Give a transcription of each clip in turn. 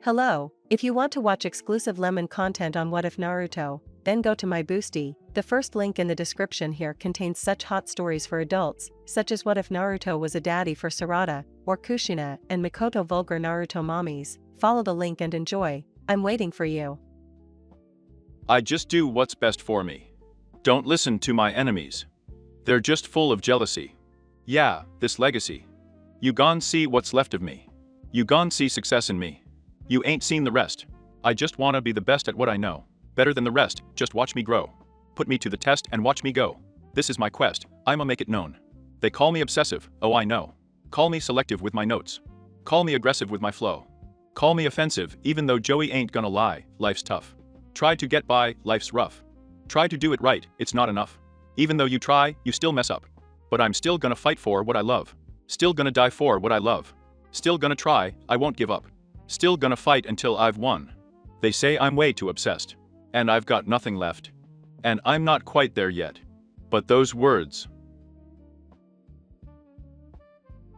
Hello, if you want to watch exclusive lemon content on What If Naruto, then go to my Boosty. The first link in the description here contains such hot stories for adults, such as What If Naruto was a daddy for Sarada, or Kushina and Mikoto vulgar Naruto mommies. Follow the link and enjoy. I'm waiting for you. I just do what's best for me. Don't listen to my enemies. They're just full of jealousy. Yeah, this legacy. You gon' see what's left of me. You gon' see success in me. You ain't seen the rest. I just wanna be the best at what I know. Better than the rest, just watch me grow. Put me to the test and watch me go. This is my quest, I'ma make it known. They call me obsessive, oh I know. Call me selective with my notes. Call me aggressive with my flow. Call me offensive, even though Joey ain't gonna lie, life's tough. Try to get by, life's rough. Try to do it right, it's not enough. Even though you try, you still mess up. But I'm still gonna fight for what I love. Still gonna die for what I love. Still gonna try, I won't give up. Still gonna fight until I've won. They say I'm way too obsessed. And I've got nothing left. And I'm not quite there yet. But those words.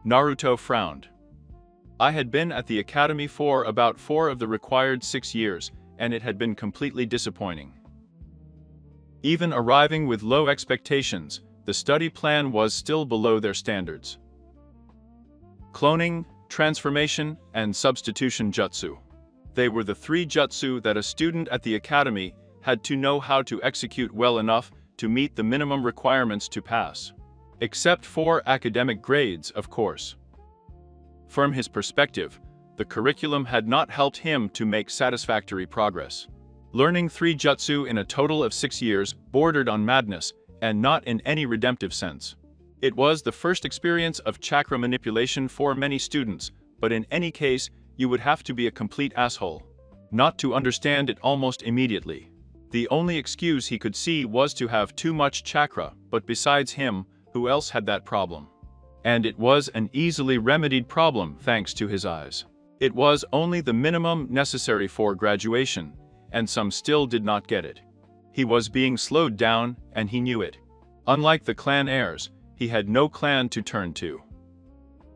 Naruto frowned. I had been at the academy for about 4 of the required 6 years, and it had been completely disappointing. Even arriving with low expectations, the study plan was still below their standards. Cloning, transformation, and substitution jutsu. They were the 3 jutsu that a student at the academy had to know how to execute well enough to meet the minimum requirements to pass. Except for academic grades, of course. From his perspective, the curriculum had not helped him to make satisfactory progress. Learning 3 jutsu in a total of 6 years bordered on madness, and not in any redemptive sense. It was the first experience of chakra manipulation for many students, but in any case, you would have to be a complete asshole not to understand it almost immediately. The only excuse he could see was to have too much chakra, but besides him, who else had that problem? And it was an easily remedied problem thanks to his eyes. It was only the minimum necessary for graduation, and some still did not get it. He was being slowed down, and he knew it. Unlike the clan heirs, he had no clan to turn to.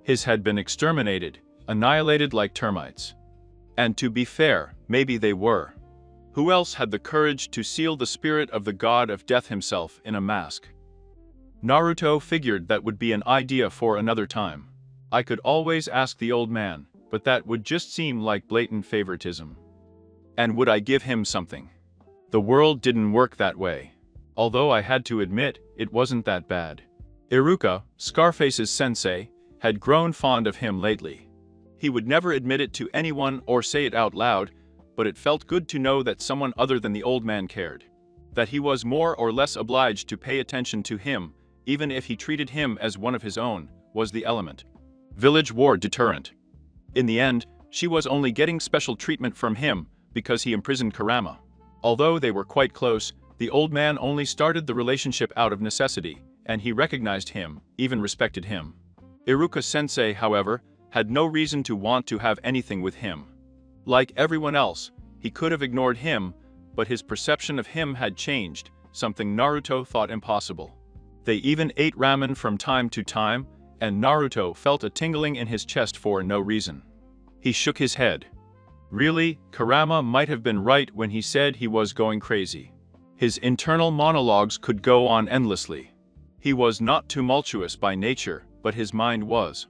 His had been exterminated, annihilated like termites. And to be fair, maybe they were. Who else had the courage to seal the spirit of the god of death himself in a mask? Naruto figured that would be an idea for another time. I could always ask the old man, but that would just seem like blatant favoritism. And would I give him something? The world didn't work that way. Although I had to admit, it wasn't that bad. Iruka, Scarface's sensei, had grown fond of him lately. He would never admit it to anyone or say it out loud, but it felt good to know that someone other than the old man cared. That he was more or less obliged to pay attention to him, even if he treated him as one of his own, was the element. Village war deterrent. In the end, she was only getting special treatment from him because he imprisoned Kurama. Although they were quite close, the old man only started the relationship out of necessity, and he recognized him, even respected him. Iruka-sensei, however, had no reason to want to have anything with him. Like everyone else, he could have ignored him, but his perception of him had changed, something Naruto thought impossible. They even ate ramen from time to time, and Naruto felt a tingling in his chest for no reason. He shook his head. Really, Kurama might have been right when he said he was going crazy. His internal monologues could go on endlessly. He was not tumultuous by nature, but his mind was.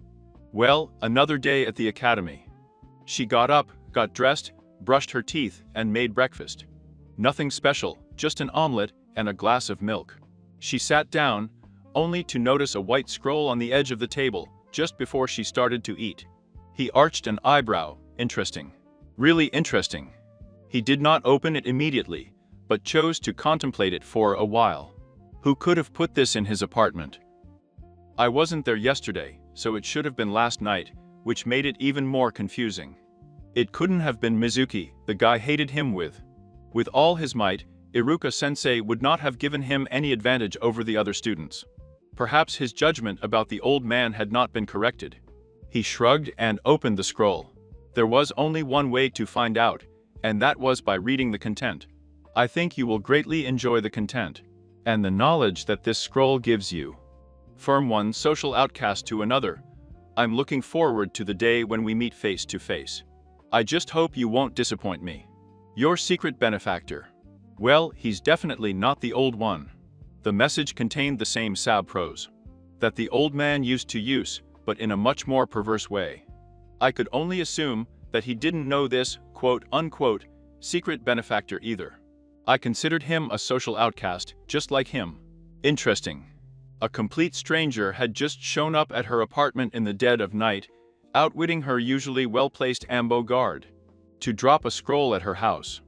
Well, another day at the academy. She got up, got dressed, brushed her teeth, and made breakfast. Nothing special, just an omelet and a glass of milk. She sat down, only to notice a white scroll on the edge of the table, just before she started to eat. He arched an eyebrow. Interesting. Really interesting. He did not open it immediately, but chose to contemplate it for a while. Who could have put this in his apartment? I wasn't there yesterday, so it should have been last night, which made it even more confusing. It couldn't have been Mizuki, the guy hated him with. With all his might, Iruka-sensei would not have given him any advantage over the other students. Perhaps his judgment about the old man had not been corrected. He shrugged and opened the scroll. There was only one way to find out, and that was by reading the content. I think you will greatly enjoy the content, and the knowledge that this scroll gives you. From one social outcast to another, I'm looking forward to the day when we meet face to face. I just hope you won't disappoint me. Your secret benefactor. Well, he's definitely not the old one. The message contained the same sad prose that the old man used to use, but in a much more perverse way. I could only assume that he didn't know this, quote-unquote, secret benefactor either. I considered him a social outcast, just like him. Interesting. A complete stranger had just shown up at her apartment in the dead of night, outwitting her usually well-placed ambo guard, to drop a scroll at her house.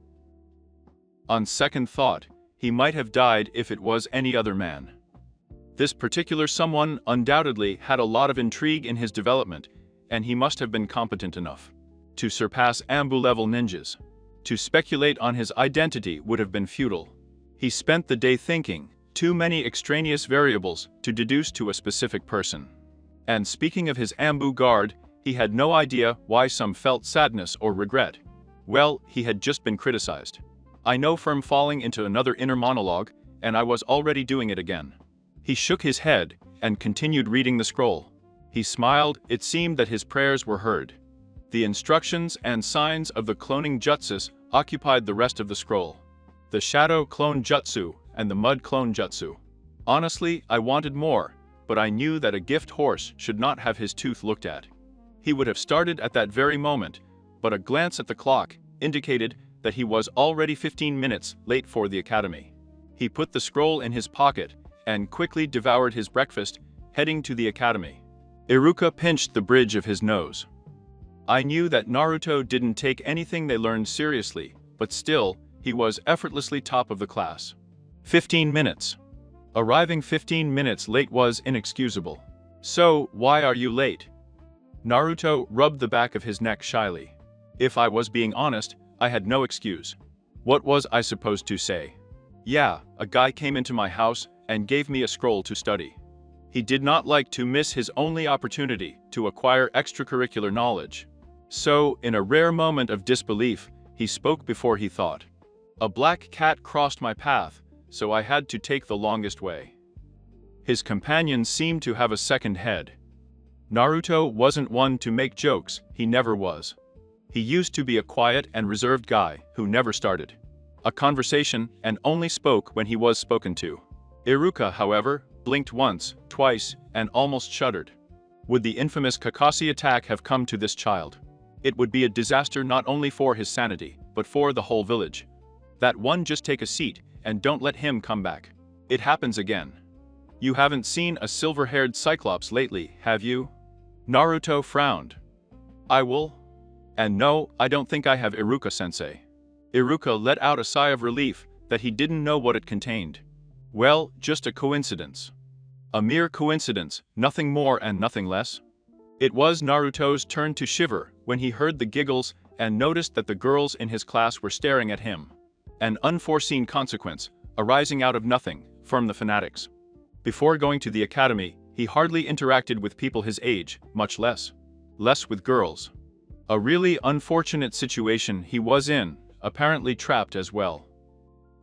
On second thought, he might have died if it was any other man. This particular someone undoubtedly had a lot of intrigue in his development, and he must have been competent enough to surpass ambu-level ninjas. To speculate on his identity would have been futile. He spent the day thinking, too many extraneous variables to deduce to a specific person. And speaking of his ambu guard, he had no idea why some felt sadness or regret. Well, he had just been criticized. I know from falling into another inner monologue, and I was already doing it again. He shook his head and continued reading the scroll. He smiled. It seemed that his prayers were heard. The instructions and signs of the cloning jutsus occupied the rest of the scroll. The shadow clone jutsu and the mud clone jutsu. Honestly, I wanted more, but I knew that a gift horse should not have his tooth looked at. He would have started at that very moment, but a glance at the clock indicated that he was already 15 minutes late for the academy. He put the scroll in his pocket and quickly devoured his breakfast, heading to the academy. Iruka pinched the bridge of his nose. I knew that Naruto didn't take anything they learned seriously, but still, he was effortlessly top of the class. 15 minutes. Arriving 15 minutes late was inexcusable. So, why are you late? Naruto rubbed the back of his neck shyly. If I was being honest, I had no excuse. What was I supposed to say? Yeah, a guy came into my house and gave me a scroll to study. He did not like to miss his only opportunity to acquire extracurricular knowledge. So, in a rare moment of disbelief, he spoke before he thought. A black cat crossed my path, so I had to take the longest way. His companion seemed to have a second head. Naruto wasn't one to make jokes, he never was. He used to be a quiet and reserved guy who never started a conversation and only spoke when he was spoken to. Iruka, however, blinked once, twice, and almost shuddered. Would the infamous Kakashi attack have come to this child? It would be a disaster not only for his sanity, but for the whole village. That one, just take a seat and don't let him come back. It happens again. You haven't seen a silver-haired cyclops lately, have you? Naruto frowned. I will. And no, I don't think I have Iruka-sensei. Iruka let out a sigh of relief that he didn't know what it contained. Well, just a coincidence. A mere coincidence, nothing more and nothing less. It was Naruto's turn to shiver when he heard the giggles and noticed that the girls in his class were staring at him. An unforeseen consequence, arising out of nothing, from the fanatics. Before going to the academy, he hardly interacted with people his age, much less with girls. A really unfortunate situation he was in, apparently trapped as well.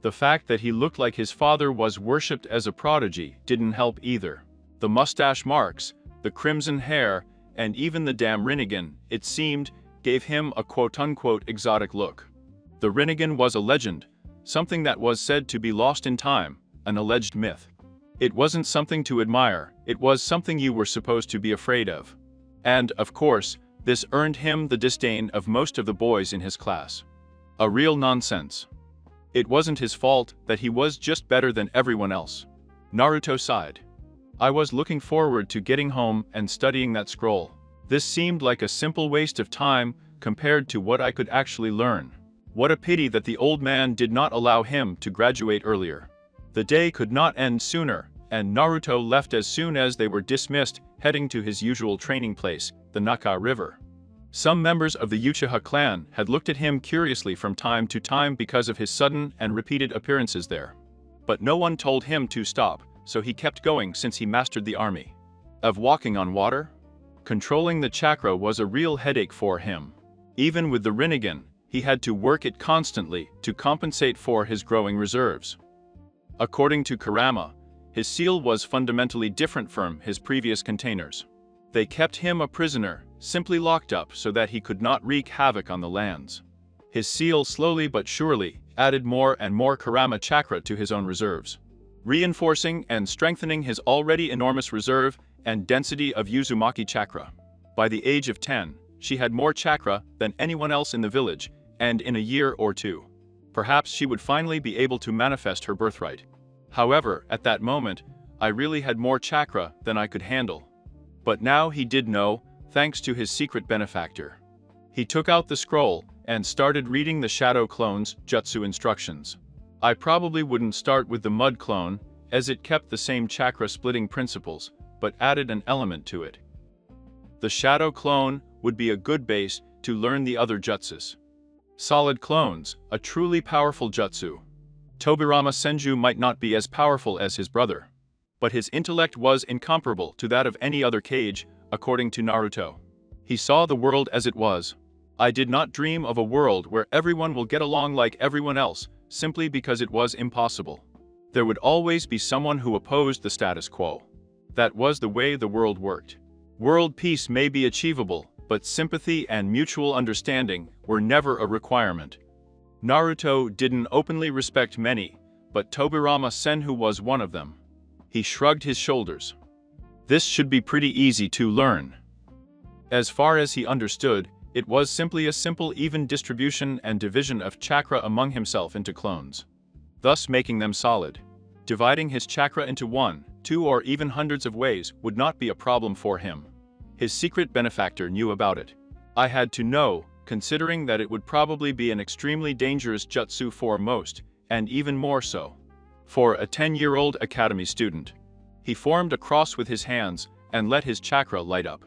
The fact that he looked like his father was worshipped as a prodigy didn't help either. The mustache marks, the crimson hair, and even the damn Rinnegan, it seemed, gave him a quote-unquote exotic look. The Rinnegan was a legend, something that was said to be lost in time, an alleged myth. It wasn't something to admire, it was something you were supposed to be afraid of. And, of course, this earned him the disdain of most of the boys in his class. A real nonsense. It wasn't his fault that he was just better than everyone else. Naruto sighed. I was looking forward to getting home and studying that scroll. This seemed like a simple waste of time compared to what I could actually learn. What a pity that the old man did not allow him to graduate earlier. The day could not end sooner, and Naruto left as soon as they were dismissed, heading to his usual training place, the Naka River. Some members of the Uchiha clan had looked at him curiously from time to time because of his sudden and repeated appearances there. But no one told him to stop, so he kept going since he mastered the army of walking on water. Controlling the chakra was a real headache for him. Even with the Rinnegan, he had to work it constantly to compensate for his growing reserves. According to Kurama, his seal was fundamentally different from his previous containers. They kept him a prisoner, simply locked up so that he could not wreak havoc on the lands. His seal slowly but surely added more and more Kurama chakra to his own reserves, reinforcing and strengthening his already enormous reserve and density of Uzumaki chakra. By the age of 10, she had more chakra than anyone else in the village, and in a year or two, perhaps she would finally be able to manifest her birthright. However, at that moment, I really had more chakra than I could handle. But now he did know, thanks to his secret benefactor. He took out the scroll and started reading the Shadow Clone's jutsu instructions. I probably wouldn't start with the Mud Clone, as it kept the same chakra-splitting principles, but added an element to it. The Shadow Clone would be a good base to learn the other jutsus. Solid Clones, a truly powerful jutsu. Tobirama Senju might not be as powerful as his brother, but his intellect was incomparable to that of any other Kage, according to Naruto. He saw the world as it was. I did not dream of a world where everyone will get along like everyone else, simply because it was impossible. There would always be someone who opposed the status quo. That was the way the world worked. World peace may be achievable, but sympathy and mutual understanding were never a requirement. Naruto didn't openly respect many, but Tobirama Senju was one of them. He shrugged his shoulders. This should be pretty easy to learn. As far as he understood, it was simply a simple even distribution and division of chakra among himself into clones, thus making them solid. Dividing his chakra into 1, 2 or even hundreds of ways would not be a problem for him. His secret benefactor knew about it. I had to know, considering that it would probably be an extremely dangerous jutsu for most, and even more so for a 10-year-old academy student. He formed a cross with his hands and let his chakra light up.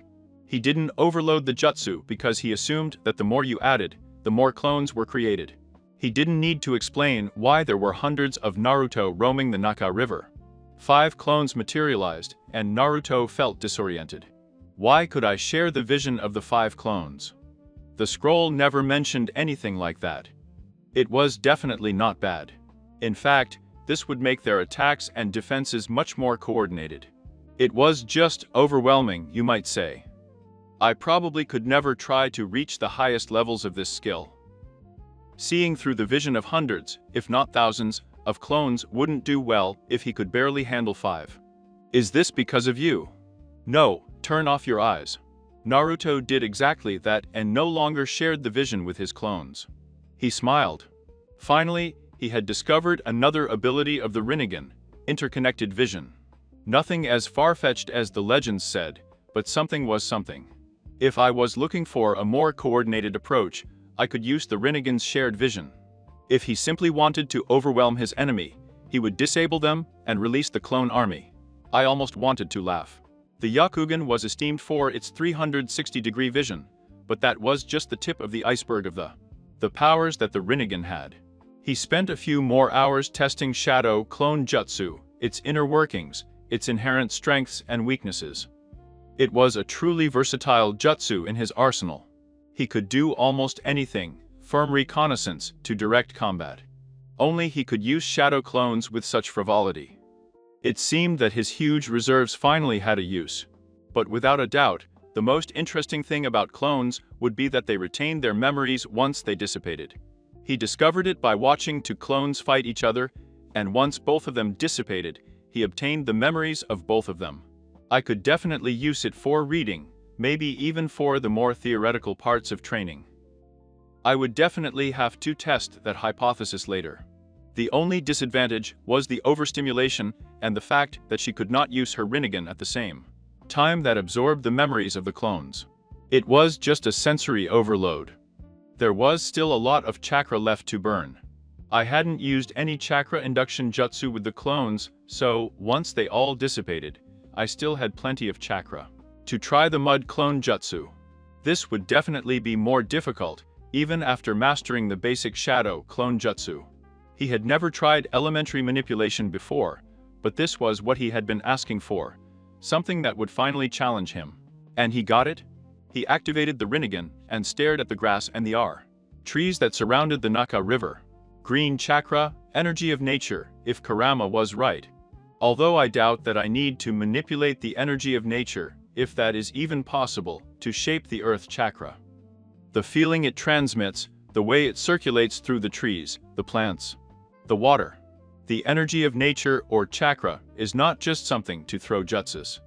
He didn't overload the jutsu because he assumed that the more you added, the more clones were created. He didn't need to explain why there were hundreds of Naruto roaming the Naka River. 5 clones materialized, and Naruto felt disoriented. Why could I share the vision of the 5 clones? The scroll never mentioned anything like that. It was definitely not bad. In fact, this would make their attacks and defenses much more coordinated. It was just overwhelming, you might say. I probably could never try to reach the highest levels of this skill. Seeing through the vision of hundreds, if not thousands, of clones wouldn't do well if he could barely handle 5. Is this because of you? No, turn off your eyes. Naruto did exactly that and no longer shared the vision with his clones. He smiled. Finally, he had discovered another ability of the Rinnegan, interconnected vision. Nothing as far-fetched as the legends said, but something was something. If I was looking for a more coordinated approach, I could use the Rinnegan's shared vision. If he simply wanted to overwhelm his enemy, he would disable them and release the clone army. I almost wanted to laugh. The Yakugan was esteemed for its 360-degree vision, but that was just the tip of the iceberg of the powers that the Rinnegan had. He spent a few more hours testing Shadow Clone Jutsu, its inner workings, its inherent strengths and weaknesses. It was a truly versatile jutsu in his arsenal. He could do almost anything, from reconnaissance to direct combat. Only he could use shadow clones with such frivolity. It seemed that his huge reserves finally had a use. But without a doubt, the most interesting thing about clones would be that they retained their memories once they dissipated. He discovered it by watching 2 clones fight each other, and once both of them dissipated, he obtained the memories of both of them. I could definitely use it for reading, maybe even for the more theoretical parts of training. I would definitely have to test that hypothesis later. The only disadvantage was the overstimulation and the fact that she could not use her Rinnegan at the same time that absorbed the memories of the clones. It was just a sensory overload. There was still a lot of chakra left to burn. I hadn't used any chakra induction jutsu with the clones, so once they all dissipated, I still had plenty of chakra to try the mud clone jutsu. This would definitely be more difficult, even after mastering the basic shadow clone jutsu. He had never tried elementary manipulation before, but this was what he had been asking for, something that would finally challenge him. And he got it? He activated the Rinnegan and stared at the grass and the trees that surrounded the Naka River. Green chakra, energy of nature, if Kurama was right. Although I doubt that I need to manipulate the energy of nature, if that is even possible, to shape the earth chakra. The feeling it transmits, the way it circulates through the trees, the plants, the water. The energy of nature or chakra is not just something to throw jutsus.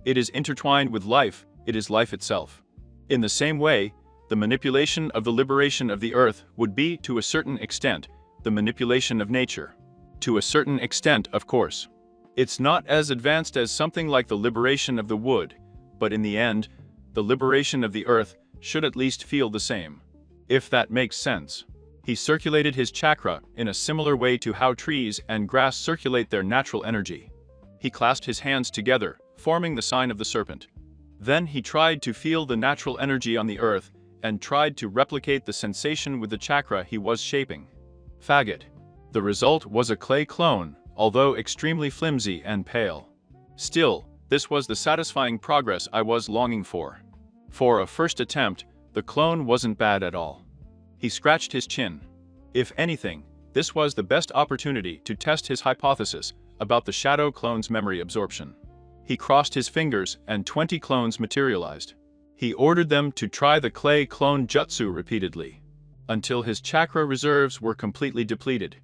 It is intertwined with life, it is life itself. In the same way, the manipulation of the liberation of the earth would be, to a certain extent, the manipulation of nature. To a certain extent, of course. It's not as advanced as something like the liberation of the wood, but in the end, the liberation of the earth should at least feel the same. If that makes sense. He circulated his chakra in a similar way to how trees and grass circulate their natural energy. He clasped his hands together, forming the sign of the serpent. Then he tried to feel the natural energy on the earth and tried to replicate the sensation with the chakra he was shaping. Faggot. The result was a clay clone, although extremely flimsy and pale. Still, this was the satisfying progress I was longing for. For a first attempt, the clone wasn't bad at all. He scratched his chin. If anything, this was the best opportunity to test his hypothesis about the shadow clone's memory absorption. He crossed his fingers and 20 clones materialized. He ordered them to try the clay clone jutsu repeatedly, until his chakra reserves were completely depleted.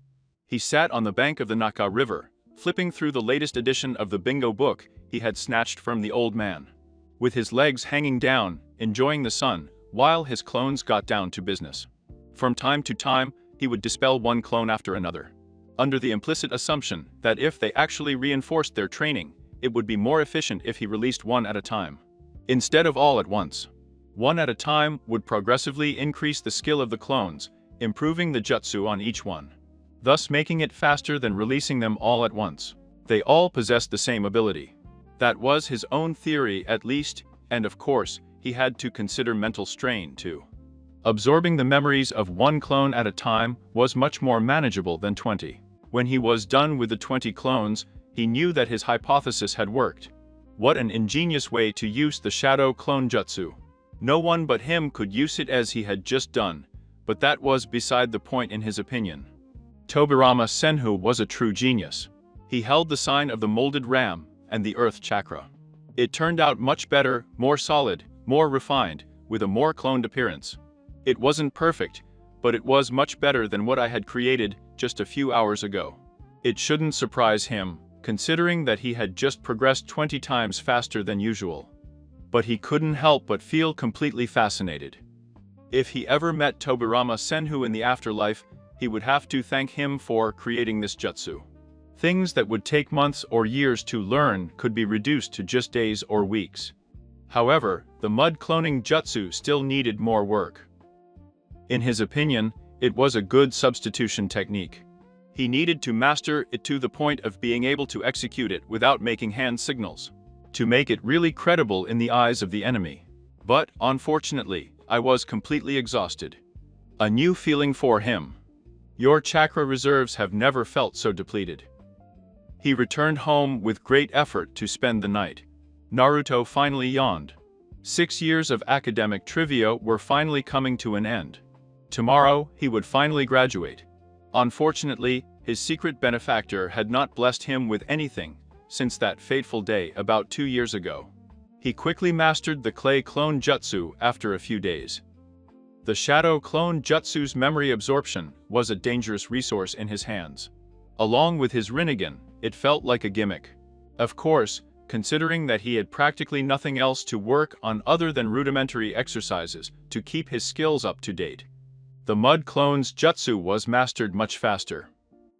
He sat on the bank of the Naka River, flipping through the latest edition of the bingo book he had snatched from the old man. With his legs hanging down, enjoying the sun, while his clones got down to business. From time to time, he would dispel one clone after another, under the implicit assumption that if they actually reinforced their training, it would be more efficient if he released one at a time, instead of all at once. One at a time would progressively increase the skill of the clones, improving the jutsu on each one, thus making it faster than releasing them all at once. They all possessed the same ability. That was his own theory at least, and of course, he had to consider mental strain too. Absorbing the memories of one clone at a time was much more manageable than 20. When he was done with the 20 clones, he knew that his hypothesis had worked. What an ingenious way to use the shadow clone jutsu. No one but him could use it as he had just done, but that was beside the point in his opinion. Tobirama Senju was a true genius. He held the sign of the molded ram and the earth chakra. It turned out much better, more solid, more refined, with a more cloned appearance. It wasn't perfect, but it was much better than what I had created just a few hours ago. It shouldn't surprise him, considering that he had just progressed 20 times faster than usual. But he couldn't help but feel completely fascinated. If he ever met Tobirama Senju in the afterlife, he would have to thank him for creating this jutsu. Things that would take months or years to learn could be reduced to just days or weeks. However, the mud cloning jutsu still needed more work. In his opinion, it was a good substitution technique. He needed to master it to the point of being able to execute it without making hand signals, to make it really credible in the eyes of the enemy. But, unfortunately, I was completely exhausted. A new feeling for him. Your chakra reserves have never felt so depleted. He returned home with great effort to spend the night. Naruto finally yawned. 6 years of academic trivia were finally coming to an end. Tomorrow, he would finally graduate. Unfortunately, his secret benefactor had not blessed him with anything since that fateful day about 2 years ago. He quickly mastered the clay clone jutsu after a few days. The shadow clone jutsu's memory absorption was a dangerous resource in his hands. Along with his Rinnegan, it felt like a gimmick. Of course, considering that he had practically nothing else to work on other than rudimentary exercises to keep his skills up to date. The mud clone's jutsu was mastered much faster.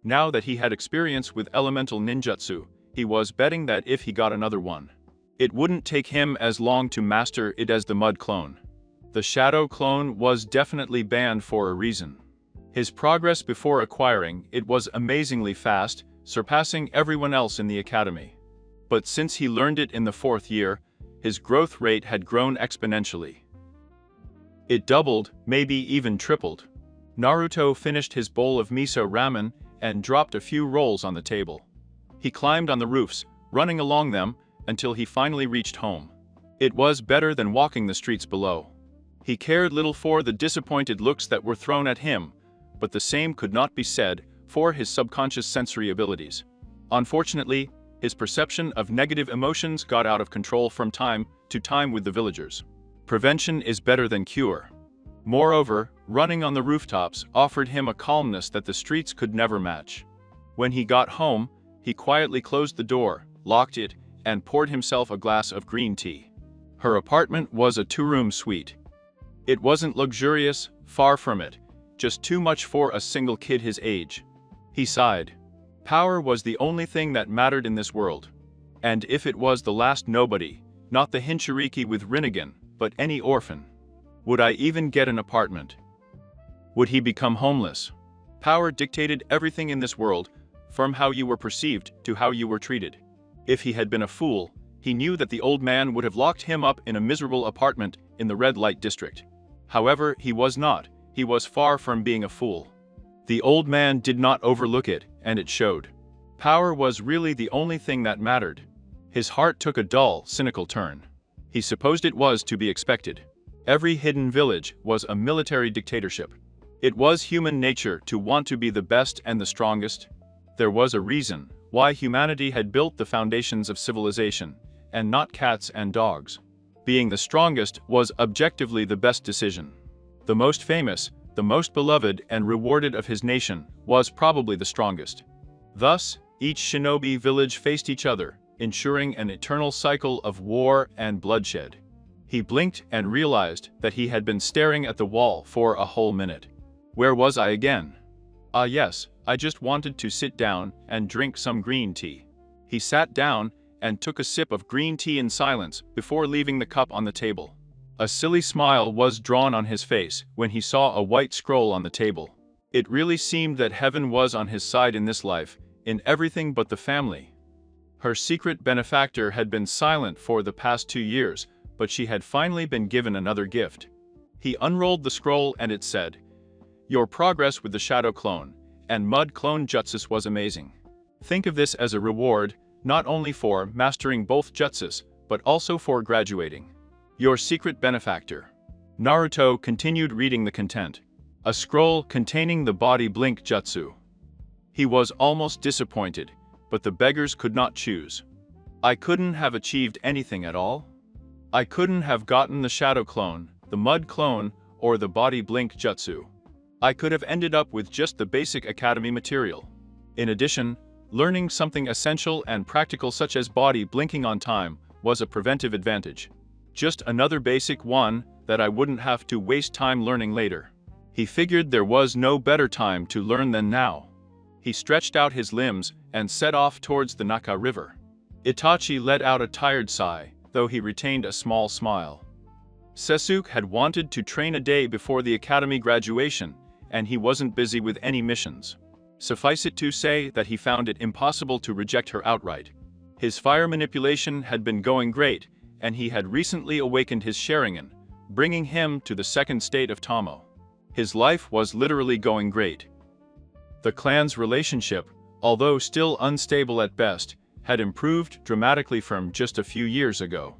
Now that he had experience with elemental ninjutsu, he was betting that if he got another one, it wouldn't take him as long to master it as the mud clone. The shadow clone was definitely banned for a reason. His progress before acquiring it was amazingly fast, surpassing everyone else in the academy. But since he learned it in the 4th year, his growth rate had grown exponentially. It doubled, maybe even tripled. Naruto finished his bowl of miso ramen and dropped a few rolls on the table. He climbed on the roofs, running along them, until he finally reached home. It was better than walking the streets below. He cared little for the disappointed looks that were thrown at him, but the same could not be said for his subconscious sensory abilities. Unfortunately, his perception of negative emotions got out of control from time to time with the villagers. Prevention is better than cure. Moreover, running on the rooftops offered him a calmness that the streets could never match. When he got home, he quietly closed the door, locked it, and poured himself a glass of green tea. Her apartment was a two-room suite. It wasn't luxurious, far from it, just too much for a single kid his age. He sighed. Power was the only thing that mattered in this world. And if it was the last nobody, not the Hinchiriki with Rinnegan, but any orphan. Would I even get an apartment? Would he become homeless? Power dictated everything in this world, from how you were perceived to how you were treated. If he had been a fool, he knew that the old man would have locked him up in a miserable apartment in the red light district. However, he was not. He was far from being a fool. The old man did not overlook it, and it showed. Power was really the only thing that mattered. His heart took a dull, cynical turn. He supposed it was to be expected. Every hidden village was a military dictatorship. It was human nature to want to be the best and the strongest. There was a reason why humanity had built the foundations of civilization, and not cats and dogs. Being the strongest was objectively the best decision. The most famous, the most beloved and rewarded of his nation, was probably the strongest. Thus, each shinobi village faced each other, ensuring an eternal cycle of war and bloodshed. He blinked and realized that he had been staring at the wall for a whole minute. Where was I again? Ah yes, I just wanted to sit down and drink some green tea. He sat down and took a sip of green tea in silence before leaving the cup on the table. A silly smile was drawn on his face when he saw a white scroll on the table. It really seemed that heaven was on his side in this life, in everything but the family. Her secret benefactor had been silent for the past 2 years, but she had finally been given another gift. He unrolled the scroll and it said, "Your progress with the shadow clone and mud clone jutsus was amazing. Think of this as a reward, not only for mastering both jutsus, but also for graduating. Your secret benefactor." Naruto continued reading the content. A scroll containing the body blink jutsu. He was almost disappointed, but the beggars could not choose. I couldn't have achieved anything at all. I couldn't have gotten the shadow clone, the mud clone, or the body blink jutsu. I could have ended up with just the basic academy material. In addition, learning something essential and practical such as body blinking on time was a preventive advantage. Just another basic one that I wouldn't have to waste time learning later. He figured there was no better time to learn than now. He stretched out his limbs and set off towards the Naka River. Itachi let out a tired sigh, though he retained a small smile. Sasuke had wanted to train a day before the academy graduation, and he wasn't busy with any missions. Suffice it to say that he found it impossible to reject her outright. His fire manipulation had been going great, and he had recently awakened his Sharingan, bringing him to the second state of Tamo. His life was literally going great. The clan's relationship, although still unstable at best, had improved dramatically from just a few years ago.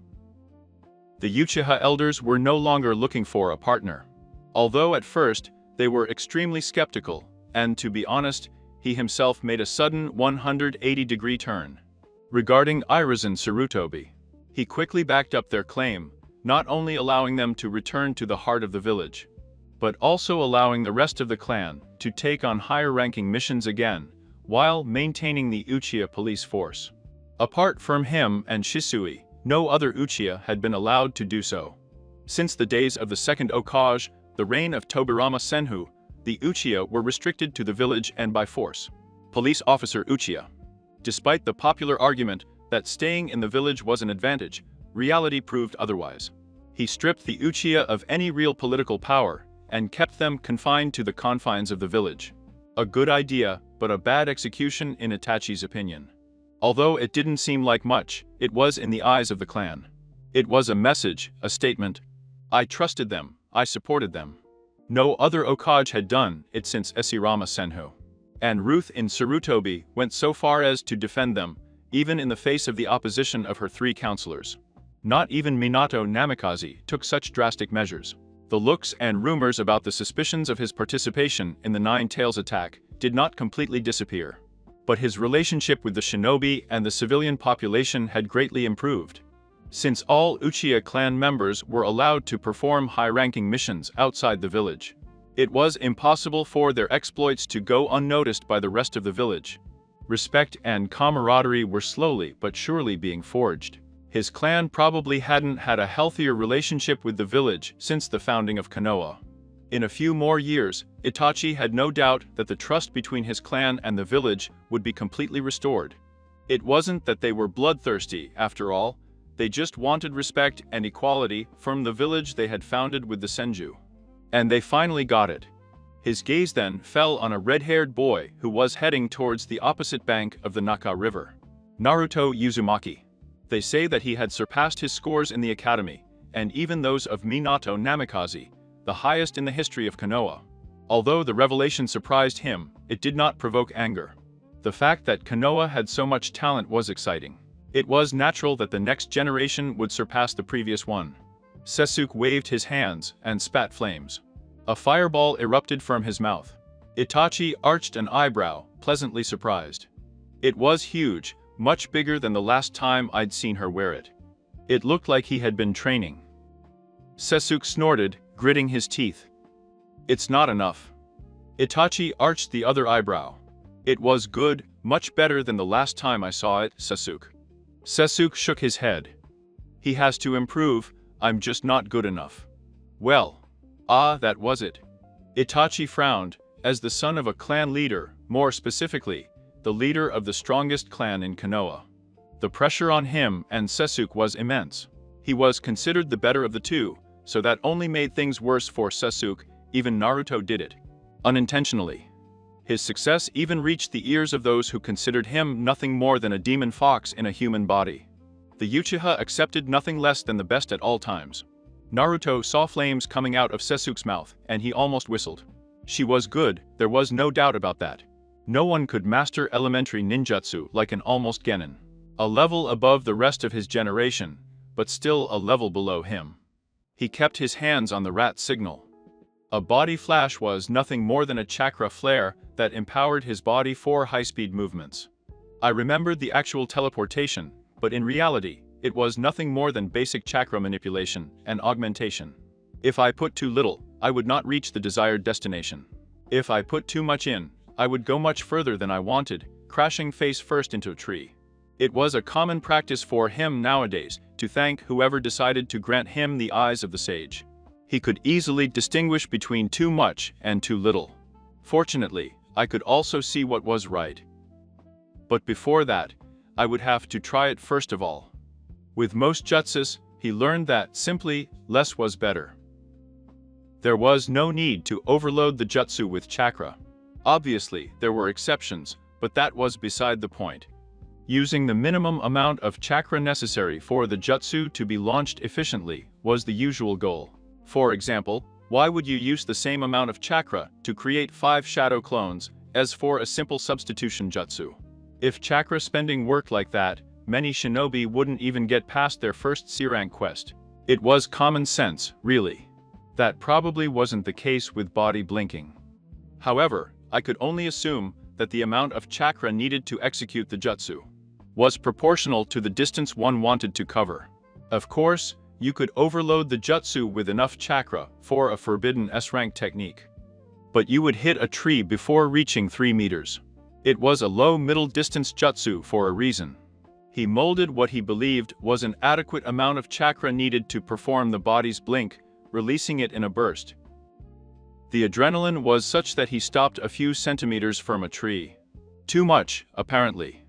The Uchiha elders were no longer looking for a partner. Although at first, they were extremely skeptical, and to be honest, he himself made a sudden 180-degree turn. Regarding Irizen Sarutobi, he quickly backed up their claim, not only allowing them to return to the heart of the village, but also allowing the rest of the clan to take on higher-ranking missions again, while maintaining the Uchiha police force. Apart from him and Shisui, no other Uchiha had been allowed to do so. Since the days of the second Hokage, the reign of Tobirama Senju, the Uchiha were restricted to the village and by force. Police Officer Uchiha. Despite the popular argument that staying in the village was an advantage, reality proved otherwise. He stripped the Uchiha of any real political power and kept them confined to the confines of the village. A good idea, but a bad execution in Itachi's opinion. Although it didn't seem like much, it was in the eyes of the clan. It was a message, a statement. I trusted them, I supported them. No other Hokage had done it since Esirama Senju. And Ruth in Sarutobi went so far as to defend them, even in the face of the opposition of her 3 counselors. Not even Minato Namikaze took such drastic measures. The looks and rumors about the suspicions of his participation in the Nine Tails attack did not completely disappear. But his relationship with the shinobi and the civilian population had greatly improved. since all Uchiha clan members were allowed to perform high-ranking missions outside the village. It was impossible for their exploits to go unnoticed by the rest of the village. Respect and camaraderie were slowly but surely being forged. His clan probably hadn't had a healthier relationship with the village since the founding of Konoha. In a few more years, Itachi had no doubt that the trust between his clan and the village would be completely restored. It wasn't that they were bloodthirsty, after all. They just wanted respect and equality from the village they had founded with the Senju. And they finally got it. His gaze then fell on a red-haired boy who was heading towards the opposite bank of the Naka River. Naruto Uzumaki. They say that he had surpassed his scores in the academy, and even those of Minato Namikaze, the highest in the history of Konoha. Although the revelation surprised him, it did not provoke anger. The fact that Konoha had so much talent was exciting. It was natural that the next generation would surpass the previous one. Sasuke waved his hands and spat flames. A fireball erupted from his mouth. Itachi arched an eyebrow, pleasantly surprised. It was huge, much bigger than the last time I'd seen her wear it. It looked like he had been training. Sasuke snorted, gritting his teeth. It's not enough. Itachi arched the other eyebrow. It was good, much better than the last time I saw it, Sasuke. Sasuke shook his head. He has to improve, I'm just not good enough. Well. That was it. Itachi frowned, as the son of a clan leader, more specifically, the leader of the strongest clan in Konoha. The pressure on him and Sasuke was immense. He was considered the better of the two, so that only made things worse for Sasuke. Even Naruto did it. Unintentionally. His success even reached the ears of those who considered him nothing more than a demon fox in a human body. The Uchiha accepted nothing less than the best at all times. Naruto saw flames coming out of Sasuke's mouth, and he almost whistled. She was good, there was no doubt about that. No one could master elementary ninjutsu like an almost genin. A level above the rest of his generation, but still a level below him. He kept his hands on the rat signal. A body flash was nothing more than a chakra flare that empowered his body for high-speed movements. I remembered the actual teleportation, but in reality, it was nothing more than basic chakra manipulation and augmentation. If I put too little, I would not reach the desired destination. If I put too much in, I would go much further than I wanted, crashing face first into a tree. It was a common practice for him nowadays to thank whoever decided to grant him the eyes of the sage. He could easily distinguish between too much and too little. Fortunately, I could also see what was right. But before that, I would have to try it first of all. With most jutsus, he learned that simply, less was better. There was no need to overload the jutsu with chakra. Obviously, there were exceptions, but that was beside the point. Using the minimum amount of chakra necessary for the jutsu to be launched efficiently was the usual goal. For example, why would you use the same amount of chakra to create 5 shadow clones as for a simple substitution jutsu? If chakra spending worked like that, many shinobi wouldn't even get past their first C-rank quest. It was common sense, really. That probably wasn't the case with body blinking. However, I could only assume that the amount of chakra needed to execute the jutsu was proportional to the distance one wanted to cover. Of course, you could overload the jutsu with enough chakra for a forbidden S-rank technique. But you would hit a tree before reaching 3 meters. It was a low middle distance jutsu for a reason. He molded what he believed was an adequate amount of chakra needed to perform the body's blink, releasing it in a burst. The adrenaline was such that he stopped a few centimeters from a tree. Too much, apparently.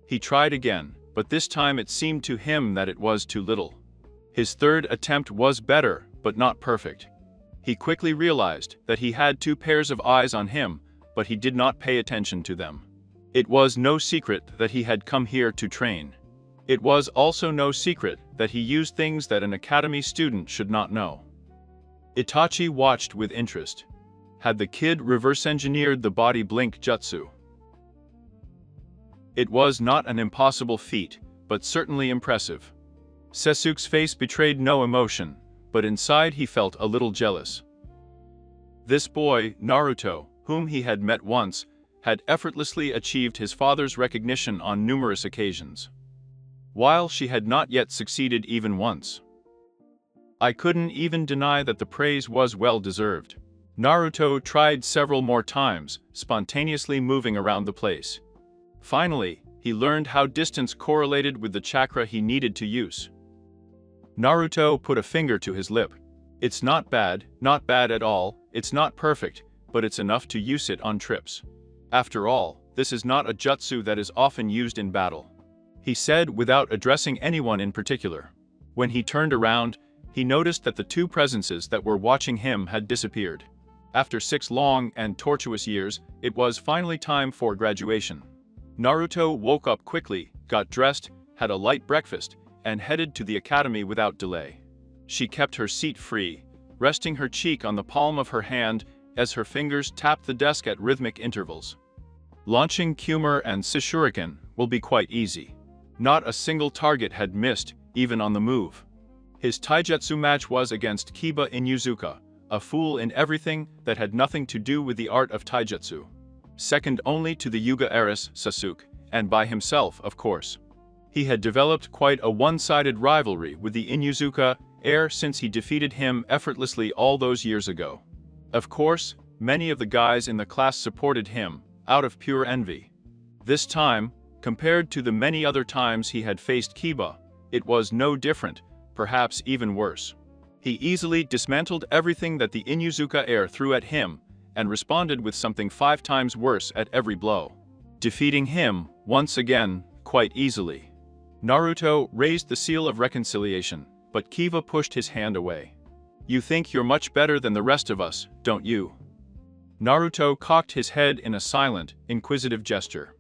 He tried again, but this time it seemed to him that it was too little. His third attempt was better, but not perfect. He quickly realized that he had 2 pairs of eyes on him, but he did not pay attention to them. It was no secret that he had come here to train. It was also no secret that he used things that an academy student should not know. Itachi watched with interest. Had the kid reverse-engineered the body blink jutsu? It was not an impossible feat, but certainly impressive. Sasuke's face betrayed no emotion, but inside he felt a little jealous. This boy, Naruto, whom he had met once, had effortlessly achieved his father's recognition on numerous occasions. while she had not yet succeeded even once. I couldn't even deny that the praise was well-deserved. Naruto tried several more times, spontaneously moving around the place. Finally, he learned how distance correlated with the chakra he needed to use. Naruto put a finger to his lip. It's not bad at all, it's not perfect, but it's enough to use it on trips. After all, this is not a jutsu that is often used in battle, he said without addressing anyone in particular. When he turned around, he noticed that the two presences that were watching him had disappeared. After 6 long and tortuous years, it was finally time for graduation. Naruto woke up quickly, got dressed, had a light breakfast, and headed to the academy without delay. She kept her seat free, resting her cheek on the palm of her hand as her fingers tapped the desk at rhythmic intervals. Launching Kumar and Shuriken will be quite easy. Not a single target had missed, even on the move. His taijutsu match was against Kiba Inuzuka, a fool in everything that had nothing to do with the art of taijutsu. Second only to the Yuga heiress Sasuke, and by himself, of course. He had developed quite a one-sided rivalry with the Inuzuka heir since he defeated him effortlessly all those years ago. Of course, many of the guys in the class supported him, out of pure envy. This time, compared to the many other times he had faced Kiba, it was no different, perhaps even worse. He easily dismantled everything that the Inuzuka heir threw at him, and responded with something 5 times worse at every blow, defeating him, once again, quite easily. Naruto raised the seal of reconciliation, but Kiba pushed his hand away. You think you're much better than the rest of us, don't you? Naruto cocked his head in a silent, inquisitive gesture.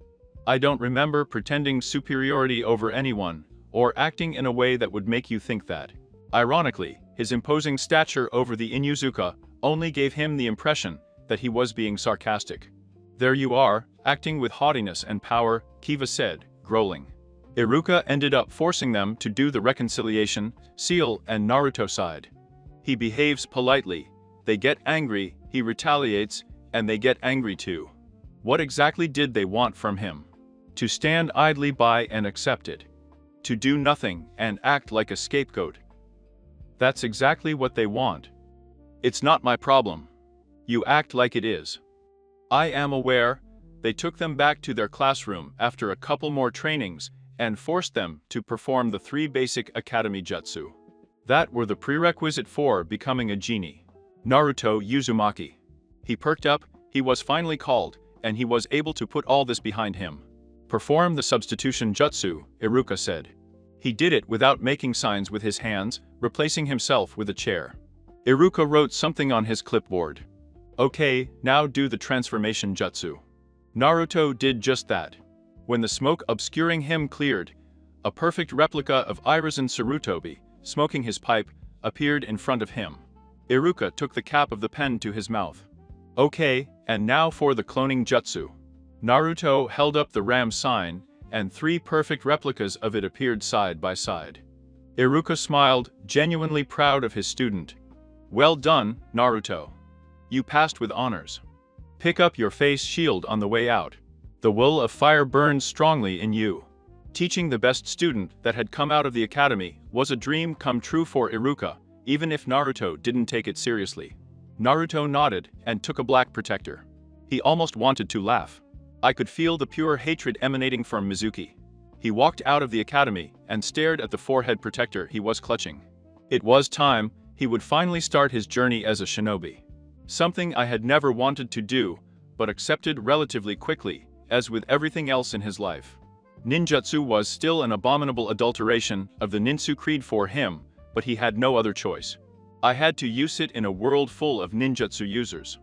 I don't remember pretending superiority over anyone, or acting in a way that would make you think that. Ironically, his imposing stature over the Inuzuka only gave him the impression that he was being sarcastic. There you are, acting with haughtiness and power, Kiba said, growling. Iruka ended up forcing them to do the reconciliation, seal, and Naruto side. He behaves politely, they get angry, he retaliates, and they get angry too. What exactly did they want from him? To stand idly by and accept it. To do nothing and act like a scapegoat. That's exactly what they want. It's not my problem. You act like it is. I am aware. They took them back to their classroom after a couple more trainings and forced them to perform the 3 basic academy jutsu. That were the prerequisite for becoming a genie. Naruto Uzumaki. He perked up, he was finally called, and he was able to put all this behind him. Perform the substitution jutsu, Iruka said. He did it without making signs with his hands, replacing himself with a chair. Iruka wrote something on his clipboard. Okay, now do the transformation jutsu. Naruto did just that. When the smoke obscuring him cleared, a perfect replica of Irizen Sarutobi, smoking his pipe, appeared in front of him. Iruka took the cap of the pen to his mouth. Okay, and now for the cloning jutsu. Naruto held up the ram sign, and 3 perfect replicas of it appeared side by side. Iruka smiled, genuinely proud of his student. Well done, Naruto. You passed with honors. Pick up your face shield on the way out. The will of fire burns strongly in you. Teaching the best student that had come out of the academy was a dream come true for Iruka, even if Naruto didn't take it seriously. Naruto nodded and took a black protector. He almost wanted to laugh. I could feel the pure hatred emanating from Mizuki. He walked out of the academy and stared at the forehead protector he was clutching. It was time, he would finally start his journey as a shinobi. Something I had never wanted to do, but accepted relatively quickly, as with everything else in his life. Ninjutsu was still an abominable adulteration of the ninsu creed for him, but he had no other choice. I had to use it in a world full of ninjutsu users.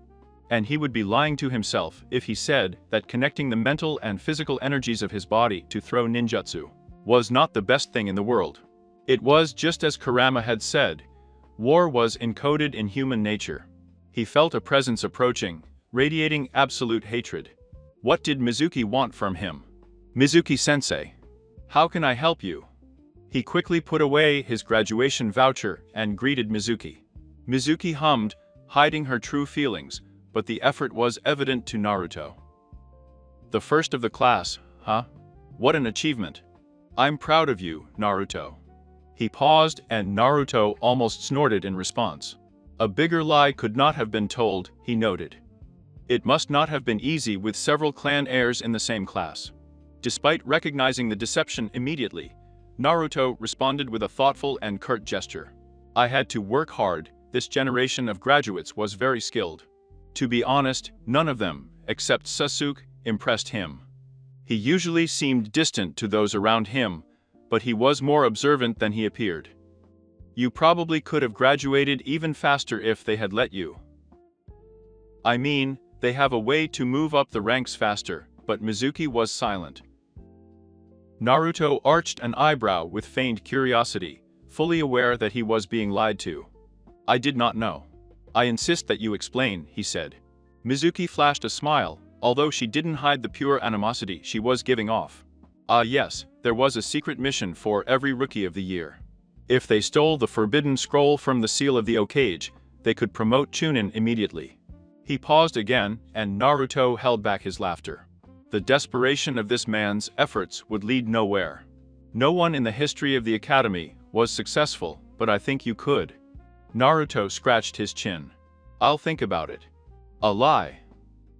And he would be lying to himself if he said that connecting the mental and physical energies of his body to throw ninjutsu was not the best thing in the world. It was just as Kurama had said, war was encoded in human nature. He felt a presence approaching, radiating absolute hatred. What did Mizuki want from him? Mizuki-sensei. How can I help you? He quickly put away his graduation voucher and greeted Mizuki. Mizuki hummed, hiding her true feelings, but the effort was evident to Naruto. The first of the class, huh? What an achievement. I'm proud of you, Naruto. He paused and Naruto almost snorted in response. A bigger lie could not have been told, he noted. It must not have been easy with several clan heirs in the same class. Despite recognizing the deception immediately, Naruto responded with a thoughtful and curt gesture. I had to work hard, this generation of graduates was very skilled. To be honest, none of them, except Sasuke, impressed him. He usually seemed distant to those around him, but he was more observant than he appeared. You probably could have graduated even faster if they had let you. I mean, they have a way to move up the ranks faster, but Mizuki was silent. Naruto arched an eyebrow with feigned curiosity, fully aware that he was being lied to. I did not know. I insist that you explain, he said. Mizuki flashed a smile, although she didn't hide the pure animosity she was giving off. Yes, there was a secret mission for every rookie of the year. If they stole the forbidden scroll from the seal of the Hokage, they could promote Chunin immediately. He paused again, and Naruto held back his laughter. The desperation of this man's efforts would lead nowhere. No one in the history of the academy was successful, but I think you could. Naruto scratched his chin. I'll think about it. A lie.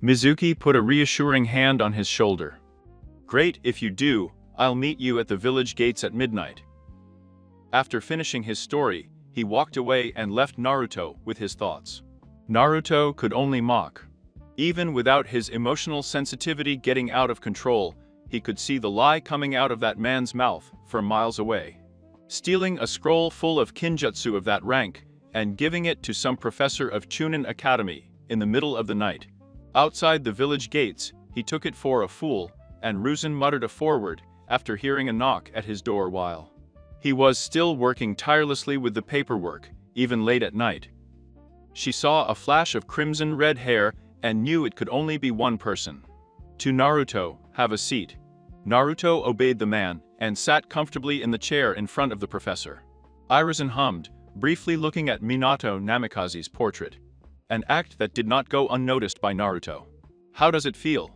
Mizuki put a reassuring hand on his shoulder. Great, if you do, I'll meet you at the village gates at midnight. After finishing his story, he walked away and left Naruto with his thoughts. Naruto could only mock. Even without his emotional sensitivity getting out of control, he could see the lie coming out of that man's mouth from miles away. Stealing a scroll full of kinjutsu of that rank and giving it to some professor of Chunin Academy in the middle of the night. Outside the village gates, he took it for a fool, and Ruzan muttered a foreword after hearing a knock at his door while he was still working tirelessly with the paperwork, even late at night. She saw a flash of crimson-red hair and knew it could only be one person. To Naruto, have a seat. Naruto obeyed the man and sat comfortably in the chair in front of the professor. Ruzan hummed, briefly looking at Minato Namikaze's portrait. An act that did not go unnoticed by Naruto. How does it feel?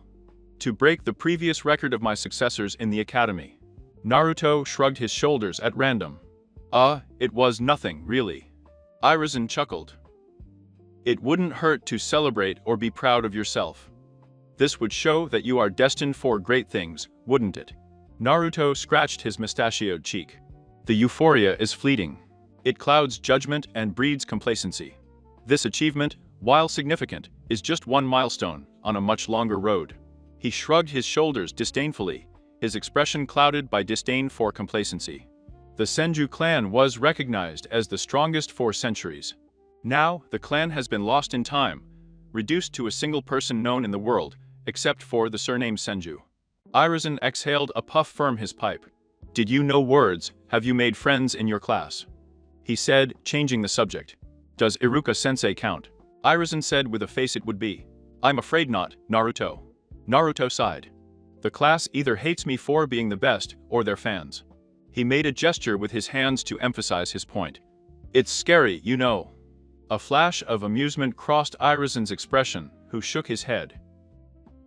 To break the previous record of my successors in the academy. Naruto shrugged his shoulders at random. It was nothing, really. Ruzan chuckled. It wouldn't hurt to celebrate or be proud of yourself. This would show that you are destined for great things, wouldn't it? Naruto scratched his mustachioed cheek. The euphoria is fleeting. It clouds judgment and breeds complacency. This achievement, while significant, is just one milestone on a much longer road. He shrugged his shoulders disdainfully, his expression clouded by disdain for complacency. The Senju clan was recognized as the strongest for centuries. Now, the clan has been lost in time, reduced to a single person known in the world, except for the surname Senju. Ruzan exhaled a puff from his pipe. Did you know words? Have you made friends in your class? He said, changing the subject. Does Iruka-sensei count? Ruzan said with a face it would be. I'm afraid not, Naruto. Naruto sighed. The class either hates me for being the best, or they're fans. He made a gesture with his hands to emphasize his point. It's scary, you know. A flash of amusement crossed Ruzan's expression, who shook his head.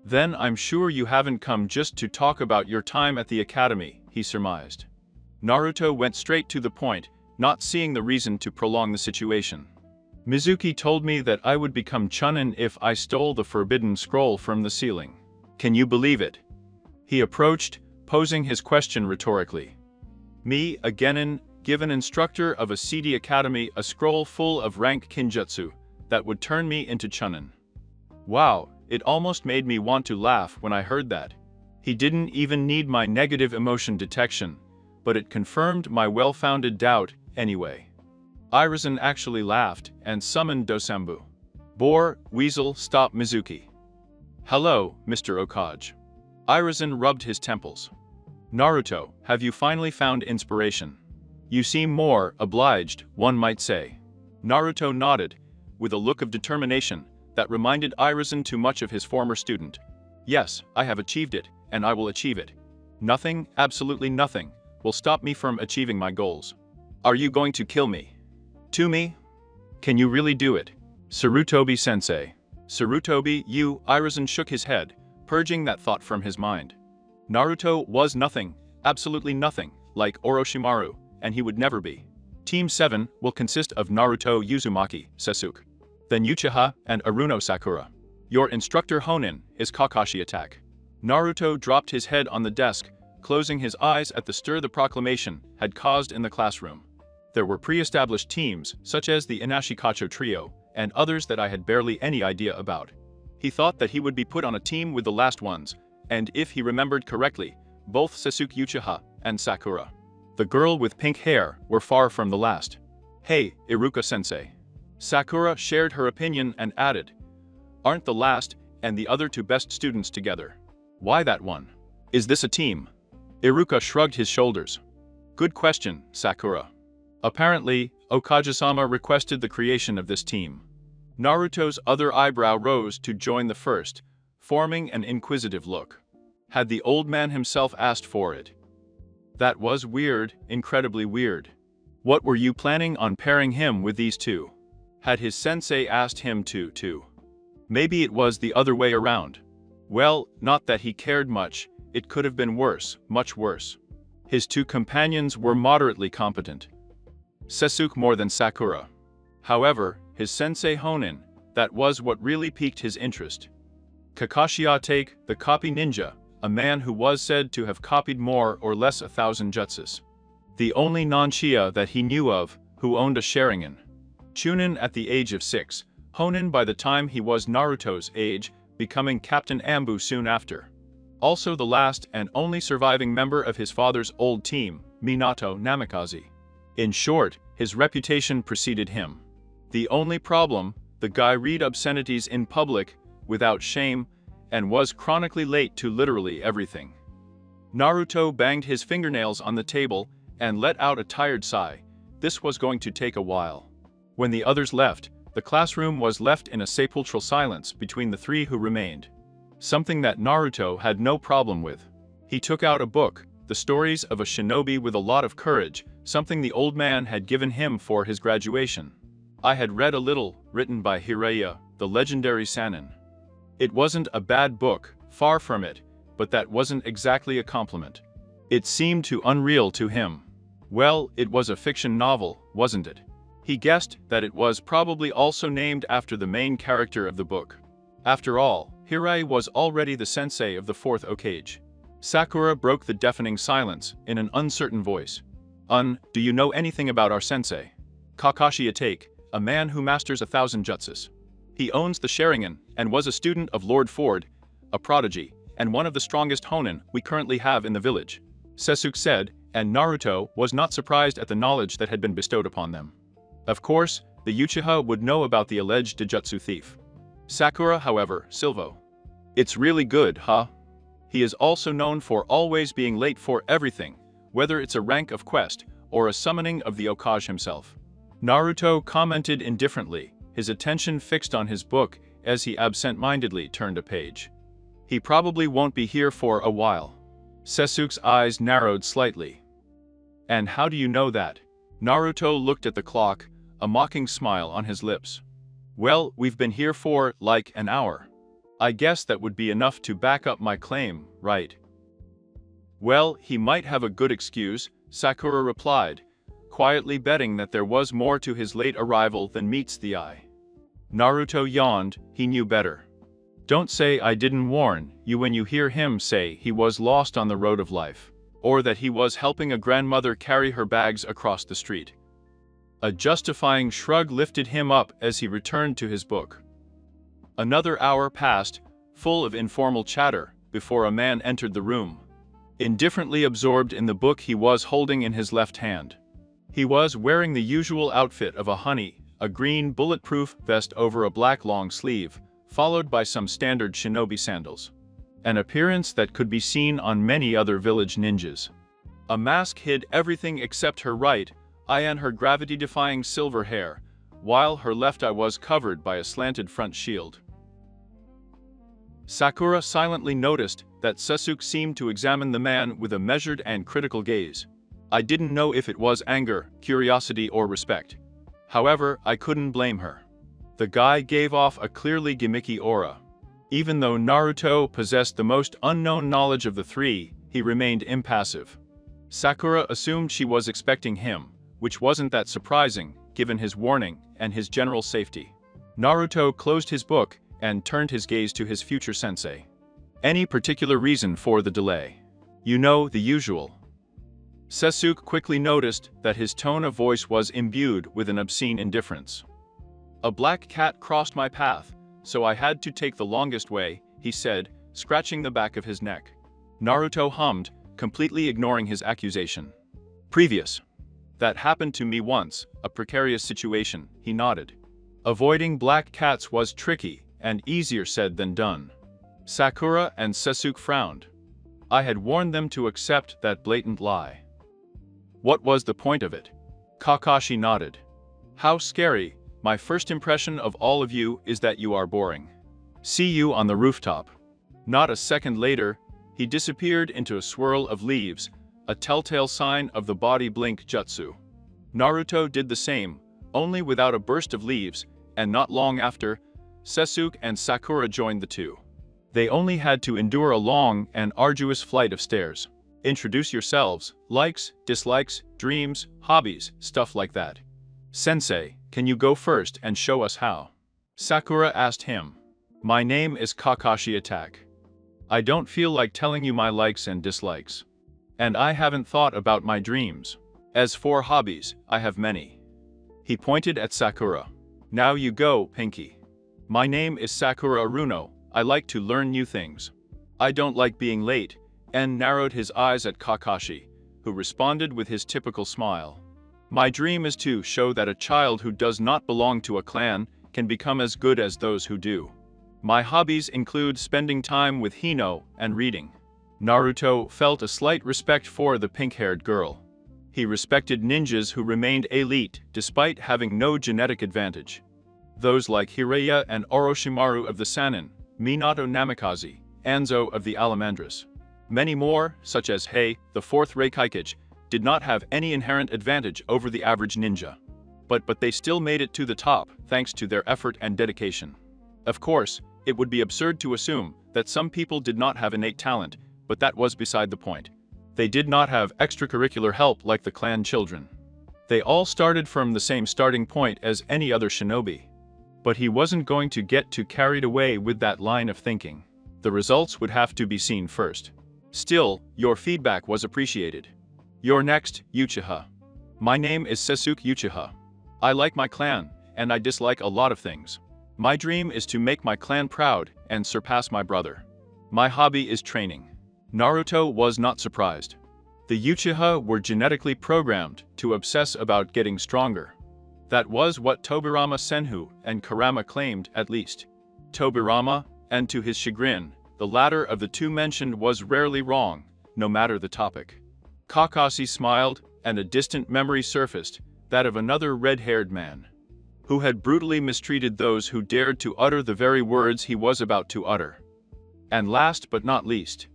Then I'm sure you haven't come just to talk about your time at the academy, he surmised. Naruto went straight to the point, not seeing the reason to prolong the situation. Mizuki told me that I would become Chunin if I stole the forbidden scroll from the ceiling. Can you believe it? He approached, posing his question rhetorically. Me, a genin, give an instructor of a seedy academy a scroll full of rank kinjutsu that would turn me into Chunin. Wow, it almost made me want to laugh when I heard that. He didn't even need my negative emotion detection, but it confirmed my well-founded doubt anyway. Ruzan actually laughed and summoned Dosambu. Boar, Weasel, stop Mizuki. Hello, Mr. Okage. Ruzan rubbed his temples. Naruto, have you finally found inspiration? You seem more obliged, one might say. Naruto nodded, with a look of determination that reminded Ruzan too much of his former student. Yes, I have achieved it, and I will achieve it. Nothing, absolutely nothing, will stop me from achieving my goals. Are you going to kill me? To me? Can you really do it? Sarutobi-sensei. Sarutobi, you, Ruzan shook his head, purging that thought from his mind. Naruto was nothing, Absolutely nothing, like Orochimaru, and he would never be. Team 7 will consist of Naruto Uzumaki, Sasuke, then Uchiha and Aruno Sakura. Your instructor Honin is Kakashi attack. Naruto dropped his head on the desk, closing his eyes at the stir the proclamation had caused in the classroom. There were pre-established teams, such as the Inashikacho trio, and others that I had barely any idea about. He thought that he would be put on a team with the last ones, and if he remembered correctly, both Sasuke Uchiha and Sakura. The girl with pink hair were far from the last. Hey, Iruka-sensei. Sakura shared her opinion and added, aren't the last and the other two best students together? Why that one? Is this a team? Iruka shrugged his shoulders. Good question, Sakura. Apparently, Okage-sama requested the creation of this team. Naruto's other eyebrow rose to join the first, forming an inquisitive look. Had the old man himself asked for it? That was weird, incredibly weird. What were you planning on pairing him with these two? Had his sensei asked him to? Maybe it was the other way around. Well, not that he cared much, it could have been worse, much worse. His two companions were moderately competent. Sasuke more than Sakura. However, his sensei Honin, that was what really piqued his interest. Kakashi Take, the copy ninja, a man who was said to have copied more or less 1,000 jutsus. The only non-Chia that he knew of who owned a Sharingan. Chunin at the age of 6, Honin by the time he was Naruto's age, becoming Captain Ambu soon after. Also the last and only surviving member of his father's old team, Minato Namikaze. In short, his reputation preceded him. The only problem, the guy read obscenities in public, without shame, and was chronically late to literally everything. Naruto banged his fingernails on the table and let out a tired sigh. This was going to take a while. When the others left, the classroom was left in a sepulchral silence between the three who remained. Something that Naruto had no problem with. He took out a book, the stories of a shinobi with a lot of courage, something the old man had given him for his graduation. I had read a little, written by Jiraiya, the legendary Sannin. It wasn't a bad book, far from it, but that wasn't exactly a compliment. It seemed too unreal to him. Well, it was a fiction novel, wasn't it? He guessed that it was probably also named after the main character of the book. After all, Jiraiya was already the sensei of the fourth Hokage. Sakura broke the deafening silence in an uncertain voice. Do you know anything about our sensei? Kakashi Take, a man who masters 1,000 jutsus. He owns the Sharingan and was a student of Lord Ford, a prodigy, and one of the strongest Honin we currently have in the village. Sasuke said, and Naruto was not surprised at the knowledge that had been bestowed upon them. Of course, the Uchiha would know about the alleged Dijutsu thief. Sakura, however, Silvo. It's really good, huh? He is also known for always being late for everything, whether it's a rank of quest or a summoning of the Hokage himself. Naruto commented indifferently, his attention fixed on his book as he absent-mindedly turned a page. He probably won't be here for a while. Sasuke's eyes narrowed slightly. And how do you know that? Naruto looked at the clock, a mocking smile on his lips. Well, we've been here for, like, an hour. I guess that would be enough to back up my claim, right? Well, he might have a good excuse, Sakura replied, quietly betting that there was more to his late arrival than meets the eye. Naruto yawned, he knew better. Don't say I didn't warn you when you hear him say he was lost on the road of life, or that he was helping a grandmother carry her bags across the street. A justifying shrug lifted him up as he returned to his book. Another hour passed, full of informal chatter, before a man entered the room. Indifferently absorbed in the book he was holding in his left hand. He was wearing the usual outfit of a green bulletproof vest over a black long sleeve, followed by some standard shinobi sandals. An appearance that could be seen on many other village ninjas. A mask hid everything except her right eye and her gravity-defying silver hair, while her left eye was covered by a slanted front shield. Sakura silently noticed that Sasuke seemed to examine the man with a measured and critical gaze. I didn't know if it was anger, curiosity, or respect. However, I couldn't blame her. The guy gave off a clearly gimmicky aura. Even though Naruto possessed the most unknown knowledge of the three, he remained impassive. Sakura assumed she was expecting him, which wasn't that surprising, given his warning and his general safety. Naruto closed his book and turned his gaze to his future sensei. Any particular reason for the delay? You know, the usual. Sasuke quickly noticed that his tone of voice was imbued with an obscene indifference. A black cat crossed my path, so I had to take the longest way, he said, scratching the back of his neck. Naruto hummed, completely ignoring his accusation. Previous. That happened to me once, a precarious situation, he nodded. Avoiding black cats was tricky, and easier said than done. Sakura and Sasuke frowned. I had warned them to accept that blatant lie. What was the point of it? Kakashi nodded. How scary, my first impression of all of you is that you are boring. See you on the rooftop. Not a second later, he disappeared into a swirl of leaves, a telltale sign of the body blink jutsu. Naruto did the same, only without a burst of leaves, and not long after, Sasuke and Sakura joined the two. They only had to endure a long and arduous flight of stairs. Introduce yourselves, likes, dislikes, dreams, hobbies, stuff like that. Sensei, can you go first and show us how? Sakura asked him. My name is Kakashi Attack. I don't feel like telling you my likes and dislikes. And I haven't thought about my dreams. As for hobbies, I have many. He pointed at Sakura. Now you go, Pinky. My name is Sakura Aruno, I like to learn new things. I don't like being late, and narrowed his eyes at Kakashi, who responded with his typical smile. My dream is to show that a child who does not belong to a clan can become as good as those who do. My hobbies include spending time with Hino and reading. Naruto felt a slight respect for the pink-haired girl. He respected ninjas who remained elite despite having no genetic advantage. Those like Jiraiya and Orochimaru of the Sannin, Minato Namikaze, Anzo of the Alamandras. Many more, such as Hei, the fourth Reikaikichi, did not have any inherent advantage over the average ninja. But they still made it to the top thanks to their effort and dedication. Of course, it would be absurd to assume that some people did not have innate talent, but that was beside the point. They did not have extracurricular help like the clan children. They all started from the same starting point as any other shinobi. But he wasn't going to get too carried away with that line of thinking. The results would have to be seen first. Still, your feedback was appreciated. You're next, Uchiha. My name is Sasuke Uchiha. I like my clan, and I dislike a lot of things. My dream is to make my clan proud and surpass my brother. My hobby is training. Naruto was not surprised. The Uchiha were genetically programmed to obsess about getting stronger. That was what Tobirama Senju and Kurama claimed at least. Tobirama, and to his chagrin, the latter of the two mentioned was rarely wrong, no matter the topic. Kakashi smiled, and a distant memory surfaced, that of another red-haired man, who had brutally mistreated those who dared to utter the very words he was about to utter. And last but not least,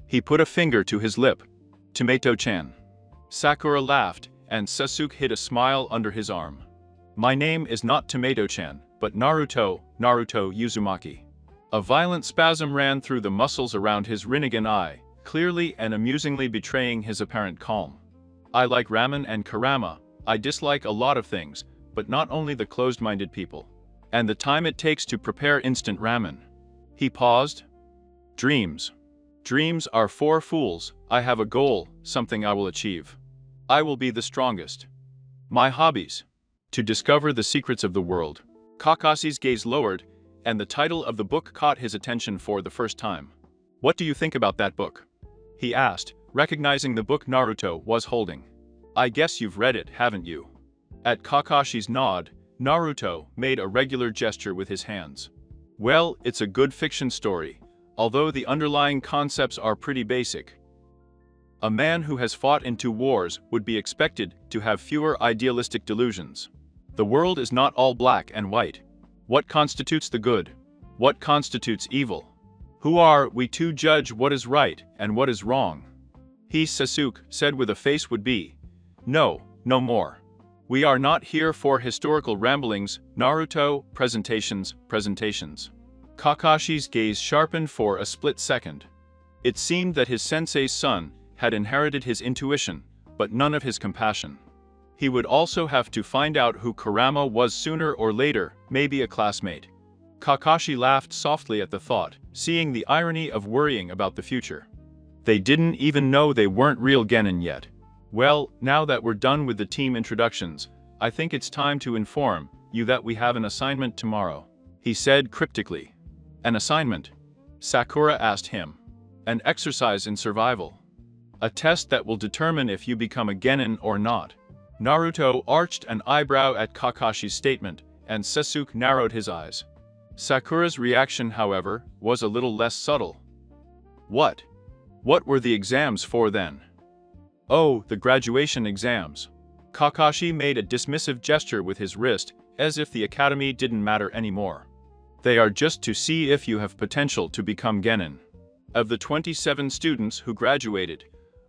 he put a finger to his lip. Tomato-chan. Sakura laughed, and Sasuke hid a smile under his arm. My name is not Tomato-chan, but Naruto Uzumaki. A violent spasm ran through the muscles around his Rinnegan eye, clearly and amusingly betraying his apparent calm. I like ramen and Kurama. I dislike a lot of things, but not only the closed-minded people. And the time it takes to prepare instant ramen. He paused. Dreams. Dreams are for fools. I have a goal, something I will achieve. I will be the strongest. My hobbies. To discover the secrets of the world. Kakashi's gaze lowered, and the title of the book caught his attention for the first time. What do you think about that book? He asked, recognizing the book Naruto was holding. I guess you've read it, haven't you? At Kakashi's nod, Naruto made a regular gesture with his hands. Well, it's a good fiction story, although the underlying concepts are pretty basic. A man who has fought in 2 wars would be expected to have fewer idealistic delusions. The world is not all black and white. What constitutes the good? What constitutes evil? Who are we to judge what is right and what is wrong? He, Sasuke, said with a face would be. No more. We are not here for historical ramblings, Naruto, presentations. Kakashi's gaze sharpened for a split second. It seemed that his sensei's son had inherited his intuition, but none of his compassion. He would also have to find out who Kurama was sooner or later, maybe a classmate. Kakashi laughed softly at the thought, seeing the irony of worrying about the future. They didn't even know they weren't real genin yet. Well, now that we're done with the team introductions, I think it's time to inform you that we have an assignment tomorrow, he said cryptically. An assignment? Sakura asked him. An exercise in survival. A test that will determine if you become a genin or not. Naruto arched an eyebrow at Kakashi's statement, and Sasuke narrowed his eyes. Sakura's reaction, however, was a little less subtle. What? What were the exams for then? Oh, the graduation exams. Kakashi made a dismissive gesture with his wrist, as if the academy didn't matter anymore. They are just to see if you have potential to become genin. Of the 27 students who graduated,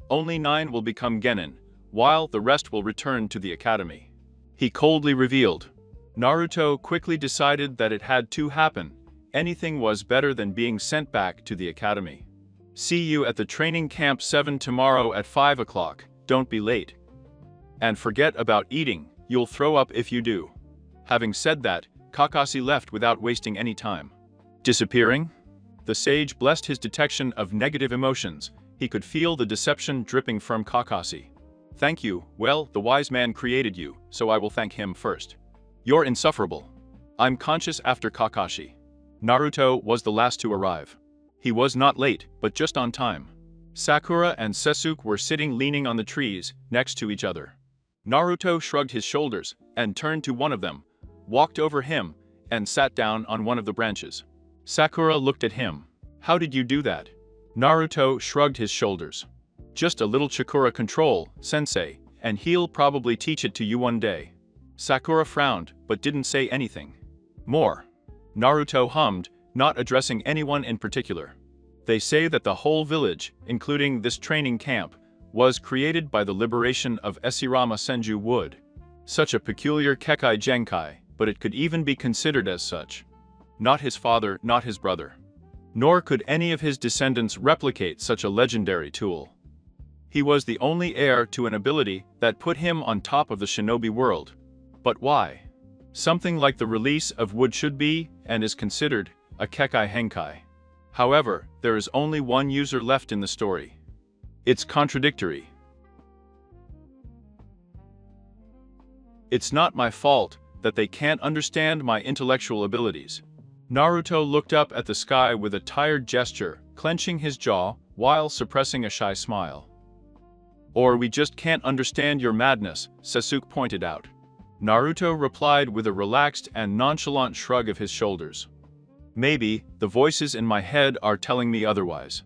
only 9 will become genin, while the rest will return to the academy. He coldly revealed. Naruto quickly decided that it had to happen. Anything was better than being sent back to the academy. See you at the training camp 7 tomorrow at 5 o'clock, don't be late. And forget about eating, you'll throw up if you do. Having said that, Kakashi left without wasting any time. Disappearing? The sage blessed his detection of negative emotions. He could feel the deception dripping from Kakashi. Thank you, well, the wise man created you, so I will thank him first. You're insufferable. I'm conscious after Kakashi. Naruto was the last to arrive. He was not late, but just on time. Sakura and Sasuke were sitting leaning on the trees, next to each other. Naruto shrugged his shoulders, and turned to one of them, walked over him, and sat down on one of the branches. Sakura looked at him. How did you do that? Naruto shrugged his shoulders. Just a little chakra control, sensei, and he'll probably teach it to you one day. Sakura frowned, but didn't say anything. More. Naruto hummed, not addressing anyone in particular. They say that the whole village, including this training camp, was created by the liberation of Esirama Senju Wood. Such a peculiar Kekai Genkai, but it could even be considered as such. Not his father, not his brother. Nor could any of his descendants replicate such a legendary tool. He was the only heir to an ability that put him on top of the shinobi world. But why? Something like the release of wood should be, and is considered, a Kekai Henkai. However, there is only one user left in the story. It's contradictory. It's not my fault that they can't understand my intellectual abilities. Naruto looked up at the sky with a tired gesture, clenching his jaw, while suppressing a shy smile. Or we just can't understand your madness, Sasuke pointed out. Naruto replied with a relaxed and nonchalant shrug of his shoulders. Maybe, the voices in my head are telling me otherwise.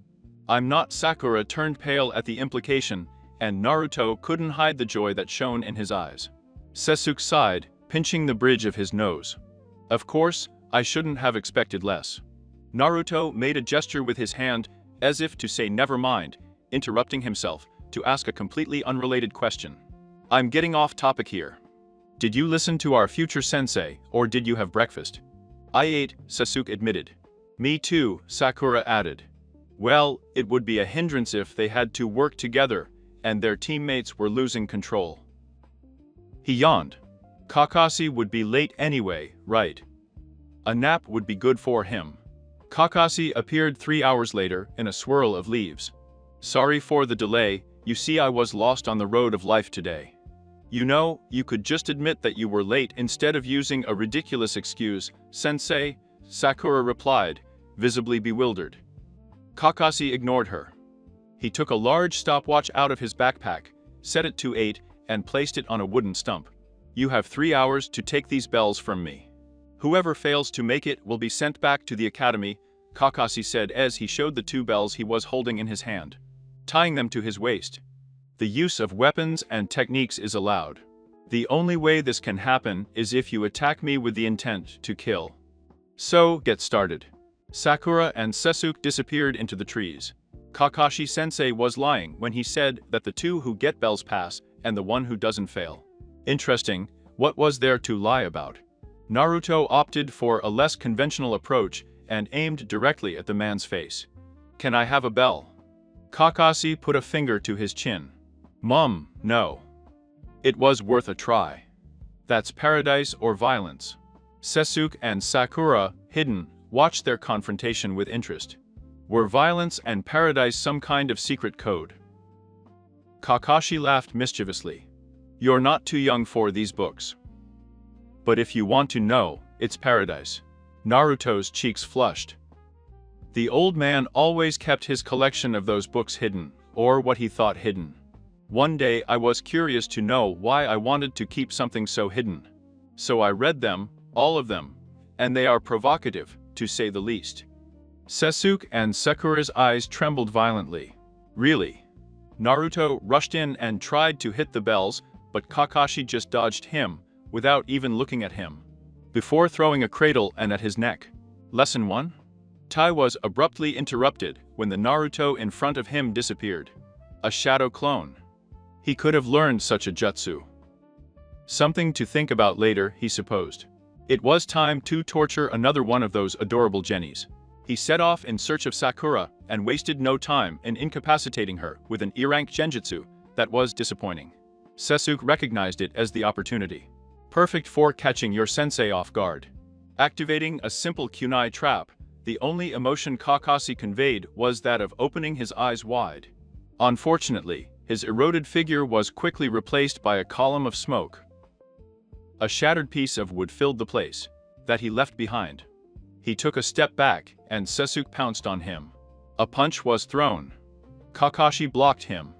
I'm not. Sakura turned pale at the implication, and Naruto couldn't hide the joy that shone in his eyes. Sasuke sighed, pinching the bridge of his nose. Of course, I shouldn't have expected less. Naruto made a gesture with his hand, as if to say never mind, interrupting himself, to ask a completely unrelated question. I'm getting off topic here. Did you listen to our future sensei, or did you have breakfast? I ate, Sasuke admitted. Me too, Sakura added. Well, it would be a hindrance if they had to work together, and their teammates were losing control. He yawned. Kakashi would be late anyway, right? A nap would be good for him. Kakashi appeared 3 hours later in a swirl of leaves. Sorry for the delay, you see I was lost on the road of life today. You know, you could just admit that you were late instead of using a ridiculous excuse, sensei, Sakura replied, visibly bewildered. Kakashi ignored her. He took a large stopwatch out of his backpack, set it to 8, and placed it on a wooden stump. You have 3 hours to take these bells from me. Whoever fails to make it will be sent back to the academy, Kakashi said as he showed the 2 bells he was holding in his hand, tying them to his waist. The use of weapons and techniques is allowed. The only way this can happen is if you attack me with the intent to kill. So, get started. Sakura and Sasuke disappeared into the trees. Kakashi-sensei was lying when he said that the 2 who get bells pass and the 1 who doesn't fail. Interesting, what was there to lie about? Naruto opted for a less conventional approach and aimed directly at the man's face. Can I have a bell? Kakashi put a finger to his chin. Mum, no. It was worth a try. That's paradise or violence. Sasuke and Sakura, hidden, watched their confrontation with interest. Were violence and paradise some kind of secret code? Kakashi laughed mischievously. You're not too young for these books. But if you want to know, it's paradise. Naruto's cheeks flushed. The old man always kept his collection of those books hidden, or what he thought hidden. One day I was curious to know why I wanted to keep something so hidden. So I read them, all of them, and they are provocative, to say the least. Sasuke and Sakura's eyes trembled violently. Really? Naruto rushed in and tried to hit the bells, but Kakashi just dodged him, without even looking at him. Before throwing a cradle and at his neck. Lesson 1? Tai was abruptly interrupted when the Naruto in front of him disappeared. A shadow clone. He could have learned such a jutsu. Something to think about later, he supposed. It was time to torture another one of those adorable Jennies. He set off in search of Sakura and wasted no time in incapacitating her with an E-rank genjutsu that was disappointing. Sasuke recognized it as the opportunity. Perfect for catching your sensei off guard. Activating a simple kunai trap, the only emotion Kakashi conveyed was that of opening his eyes wide. Unfortunately, his eroded figure was quickly replaced by a column of smoke. A shattered piece of wood filled the place that he left behind. He took a step back, and Sasuke pounced on him. A punch was thrown. Kakashi blocked him.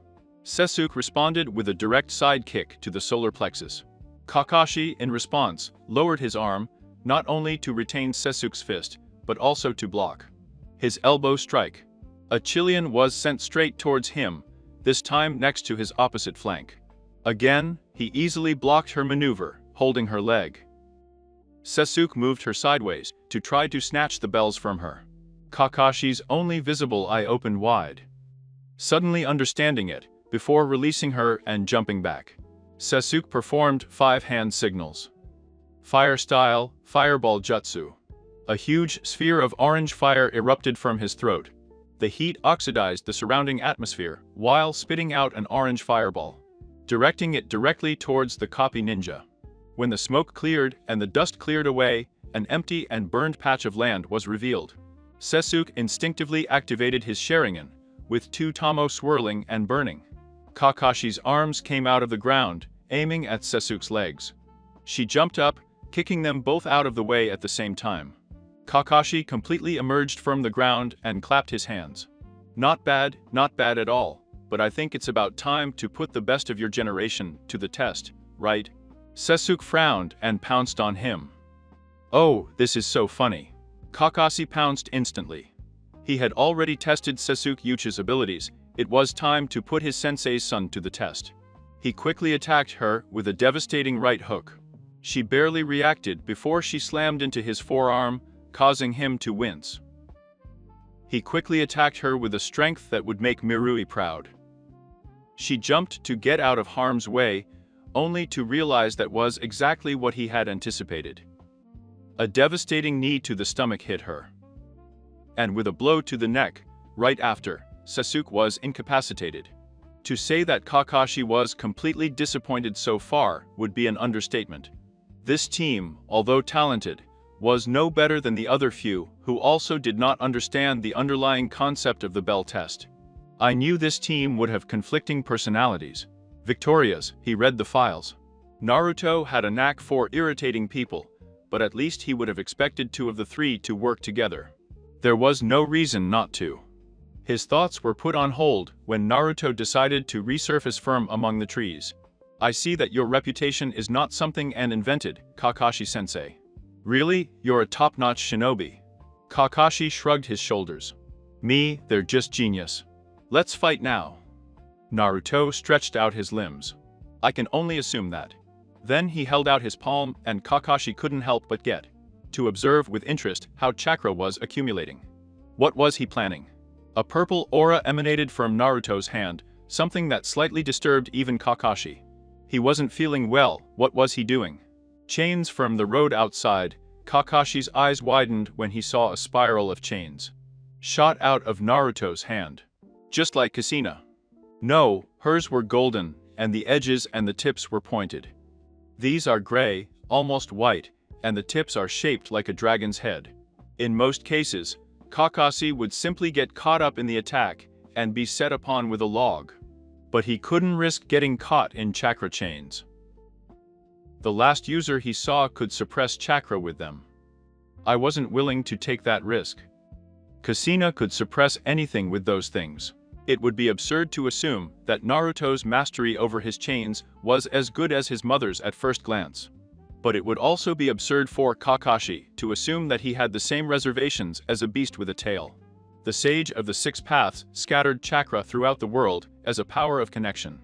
Sasuke responded with a direct side kick to the solar plexus. Kakashi, in response, lowered his arm, not only to retain Sasuke's fist, but also to block his elbow strike. A Chilean was sent straight towards him, this time next to his opposite flank. Again, he easily blocked her maneuver, holding her leg. Sasuke moved her sideways to try to snatch the bells from her. Kakashi's only visible eye opened wide, suddenly understanding it, before releasing her and jumping back. Sasuke performed 5 hand signals. Fire style, fireball jutsu. A huge sphere of orange fire erupted from his throat. The heat oxidized the surrounding atmosphere while spitting out an orange fireball, directing it directly towards the copy ninja. When the smoke cleared and the dust cleared away, an empty and burned patch of land was revealed. Sasuke instinctively activated his Sharingan, with 2 Tamo swirling and burning. Kakashi's arms came out of the ground, aiming at Sasuke's legs. She jumped up, kicking them both out of the way at the same time. Kakashi completely emerged from the ground and clapped his hands. Not bad at all, but I think it's about time to put the best of your generation to the test, right? Sasuke frowned and pounced on him. Oh, this is so funny. Kakashi pounced instantly. He had already tested Sasuke Uchiha's abilities. It was time to put his sensei's son to the test. He quickly attacked her with a devastating right hook. She barely reacted before she slammed into his forearm, causing him to wince. He quickly attacked her with a strength that would make Mirui proud. She jumped to get out of harm's way, only to realize that was exactly what he had anticipated. A devastating knee to the stomach hit her. And with a blow to the neck, right after, Sasuke was incapacitated. To say that Kakashi was completely disappointed so far would be an understatement. This team, although talented, was no better than the other few who also did not understand the underlying concept of the bell test. I knew this team would have conflicting personalities. Victorious, he read the files. Naruto had a knack for irritating people, but at least he would have expected 2 of the 3 to work together. There was no reason not to. His thoughts were put on hold when Naruto decided to resurface firm among the trees. I see that your reputation is not something and invented, Kakashi-sensei. Really, you're a top-notch shinobi. Kakashi shrugged his shoulders. Me, they're just genius. Let's fight now. Naruto stretched out his limbs. I can only assume that. Then he held out his palm and Kakashi couldn't help but get to observe with interest how chakra was accumulating. What was he planning? A purple aura emanated from Naruto's hand, something that slightly disturbed even Kakashi. He wasn't feeling well. What was he doing? Chains from the road outside. Kakashi's eyes widened when he saw a spiral of chains shot out of Naruto's hand. Just like Kushina. No, hers were golden, and the edges and the tips were pointed. These are gray, almost white, and the tips are shaped like a dragon's head. In most cases, Kakashi would simply get caught up in the attack and be set upon with a log. But he couldn't risk getting caught in chakra chains. The last user he saw could suppress chakra with them. I wasn't willing to take that risk. Kushina could suppress anything with those things. It would be absurd to assume that Naruto's mastery over his chains was as good as his mother's at first glance. But it would also be absurd for Kakashi to assume that he had the same reservations as a beast with a tail. The Sage of the Six Paths scattered chakra throughout the world as a power of connection.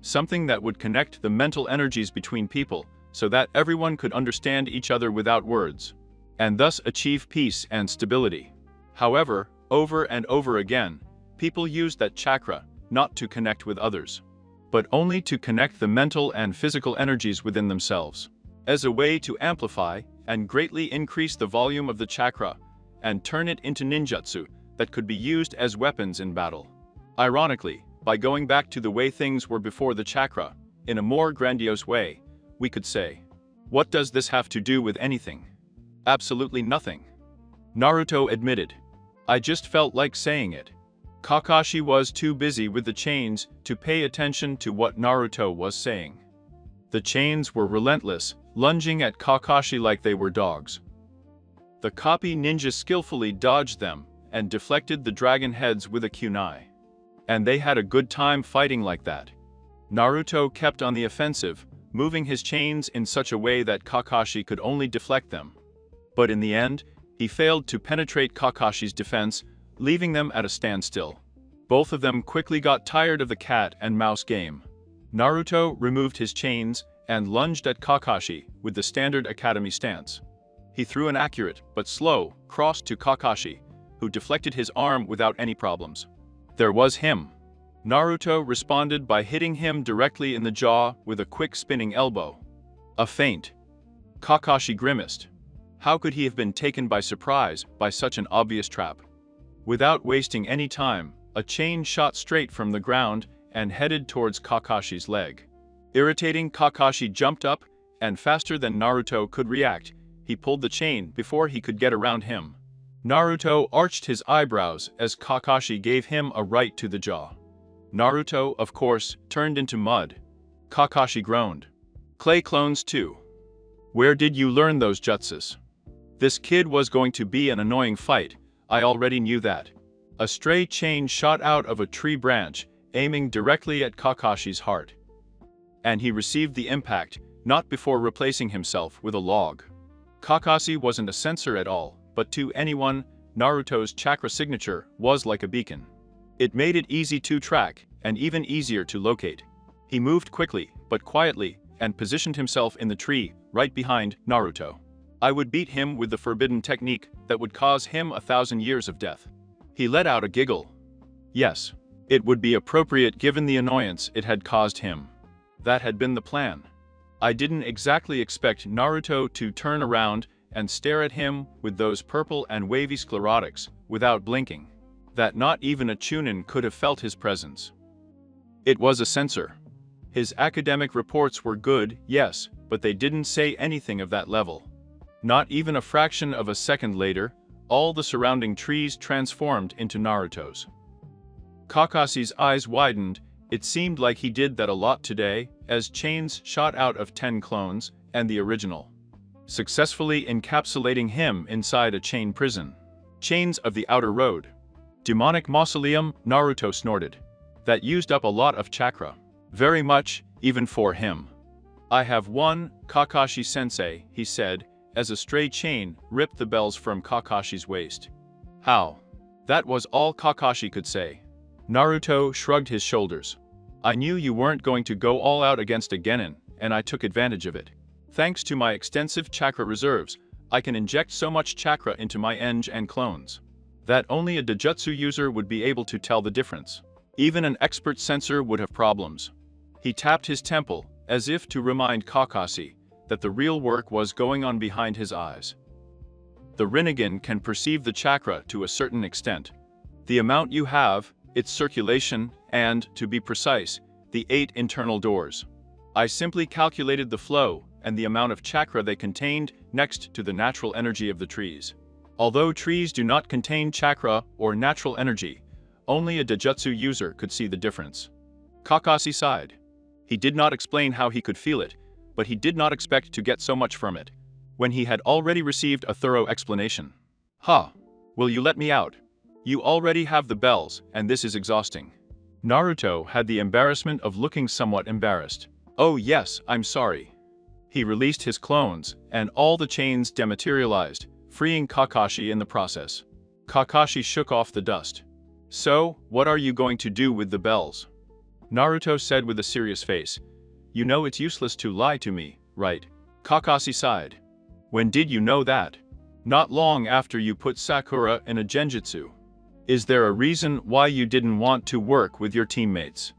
Something that would connect the mental energies between people so that everyone could understand each other without words, and thus achieve peace and stability. However, over and over again, people used that chakra not to connect with others, but only to connect the mental and physical energies within themselves, as a way to amplify and greatly increase the volume of the chakra and turn it into ninjutsu that could be used as weapons in battle. Ironically, by going back to the way things were before the chakra, in a more grandiose way, we could say, what does this have to do with anything? Absolutely nothing. Naruto admitted. I just felt like saying it. Kakashi was too busy with the chains to pay attention to what Naruto was saying. The chains were relentless, lunging at Kakashi like they were dogs. The copy ninja skillfully dodged them and deflected the dragon heads with a kunai. And they had a good time fighting like that. Naruto kept on the offensive, moving his chains in such a way that Kakashi could only deflect them. But in the end, he failed to penetrate Kakashi's defense, leaving them at a standstill. Both of them quickly got tired of the cat and mouse game. Naruto removed his chains and lunged at Kakashi with the standard academy stance. He threw an accurate but slow cross to Kakashi, who deflected his arm without any problems. There was him. Naruto responded by hitting him directly in the jaw with a quick spinning elbow. A feint. Kakashi grimaced. How could he have been taken by surprise by such an obvious trap? Without wasting any time, a chain shot straight from the ground and headed towards Kakashi's leg. Irritating, Kakashi jumped up, and faster than Naruto could react, he pulled the chain before he could get around him. Naruto arched his eyebrows as Kakashi gave him a right to the jaw. Naruto, of course, turned into mud. Kakashi groaned. Clay clones too. Where did you learn those jutsus? This kid was going to be an annoying fight, I already knew that. A stray chain shot out of a tree branch, aiming directly at Kakashi's heart. And he received the impact, not before replacing himself with a log. Kakashi wasn't a sensor at all, but to anyone, Naruto's chakra signature was like a beacon. It made it easy to track, and even easier to locate. He moved quickly, but quietly, and positioned himself in the tree, right behind Naruto. I would beat him with the forbidden technique that would cause him 1,000 years of death. He let out a giggle. Yes, it would be appropriate given the annoyance it had caused him. That had been the plan. I didn't exactly expect Naruto to turn around and stare at him with those purple and wavy sclerotics, without blinking. That not even a Chunin could have felt his presence. It was a censor. His academic reports were good, yes, but they didn't say anything of that level. Not even a fraction of a second later, all the surrounding trees transformed into Naruto's. Kakashi's eyes widened. It seemed like he did that a lot today, as chains shot out of 10 clones, and the original, successfully encapsulating him inside a chain prison. Chains of the outer road. Demonic mausoleum, Naruto snorted. That used up a lot of chakra. Very much, even for him. I have one, Kakashi-sensei, he said, as a stray chain ripped the bells from Kakashi's waist. How? That was all Kakashi could say. Naruto shrugged his shoulders. I knew you weren't going to go all out against a genin, and I took advantage of it. Thanks to my extensive chakra reserves, I can inject so much chakra into my eng and clones that only a Dojutsu user would be able to tell the difference. Even an expert sensor would have problems. He tapped his temple, as if to remind Kakashi that the real work was going on behind his eyes. The Rinnegan can perceive the chakra to a certain extent. The amount you have, its circulation, and, to be precise, the 8 internal doors. I simply calculated the flow and the amount of chakra they contained next to the natural energy of the trees. Although trees do not contain chakra or natural energy, only a Dojutsu user could see the difference. Kakashi sighed. He did not explain how he could feel it, but he did not expect to get so much from it, when he had already received a thorough explanation. "Ha! Will you let me out? You already have the bells, and this is exhausting." Naruto had the embarrassment of looking somewhat embarrassed. "Oh yes, I'm sorry." He released his clones, and all the chains dematerialized, freeing Kakashi in the process. Kakashi shook off the dust. "So, what are you going to do with the bells?" Naruto said with a serious face. "You know it's useless to lie to me, right?" Kakashi sighed. "When did you know that?" "Not long after you put Sakura in a genjutsu." "Is there a reason why you didn't want to work with your teammates?"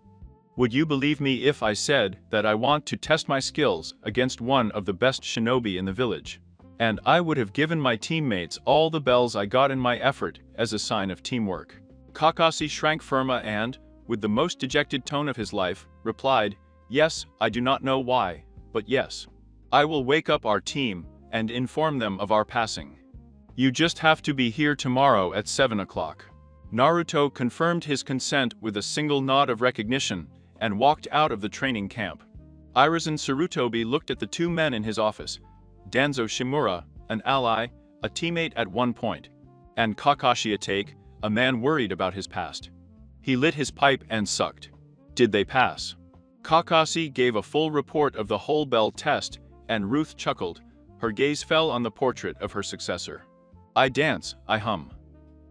"Would you believe me if I said that I want to test my skills against one of the best shinobi in the village? And I would have given my teammates all the bells I got in my effort as a sign of teamwork." Kakashi shrank firma and, with the most dejected tone of his life, replied, "Yes, I do not know why, but yes. I will wake up our team and inform them of our passing. You just have to be here tomorrow at 7 o'clock. Naruto confirmed his consent with a single nod of recognition and walked out of the training camp. Airazan Sarutobi looked at the 2 men in his office, Danzo Shimura, an ally, a teammate at one point, and Kakashi Atake, a man worried about his past. He lit his pipe and sucked. Did they pass? Kakashi gave a full report of the whole bell test, and Ruth chuckled. Her gaze fell on the portrait of her successor. "I dance, I hum.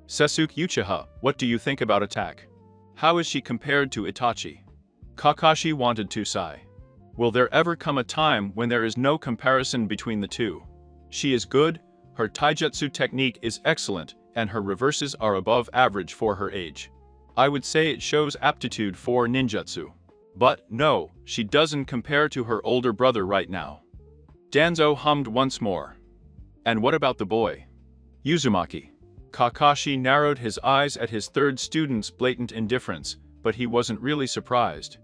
Sasuke Uchiha, what do you think about Attack? How is she compared to Itachi?" Kakashi wanted to sigh. Will there ever come a time when there is no comparison between the two? She is good, her taijutsu technique is excellent, and her reverses are above average for her age. I would say it shows aptitude for ninjutsu. But no, she doesn't compare to her older brother right now. Danzo hummed once more. "And what about the boy? Uzumaki?" Kakashi narrowed his eyes at his third student's blatant indifference, but he wasn't really surprised.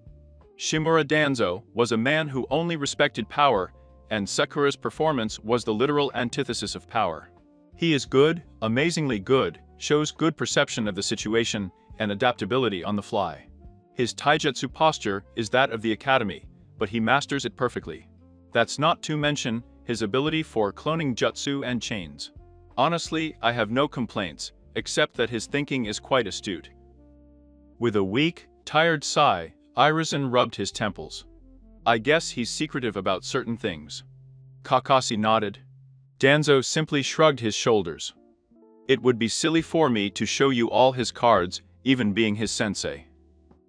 Shimura Danzo was a man who only respected power, and Sakura's performance was the literal antithesis of power. He is good, amazingly good, shows good perception of the situation, and adaptability on the fly. His taijutsu posture is that of the academy, but he masters it perfectly. That's not to mention his ability for cloning jutsu and chains. Honestly, I have no complaints, except that his thinking is quite astute. With a weak, tired sigh, Airazan rubbed his temples. I guess he's secretive about certain things. Kakashi nodded. Danzo simply shrugged his shoulders. It would be silly for me to show you all his cards, even being his sensei.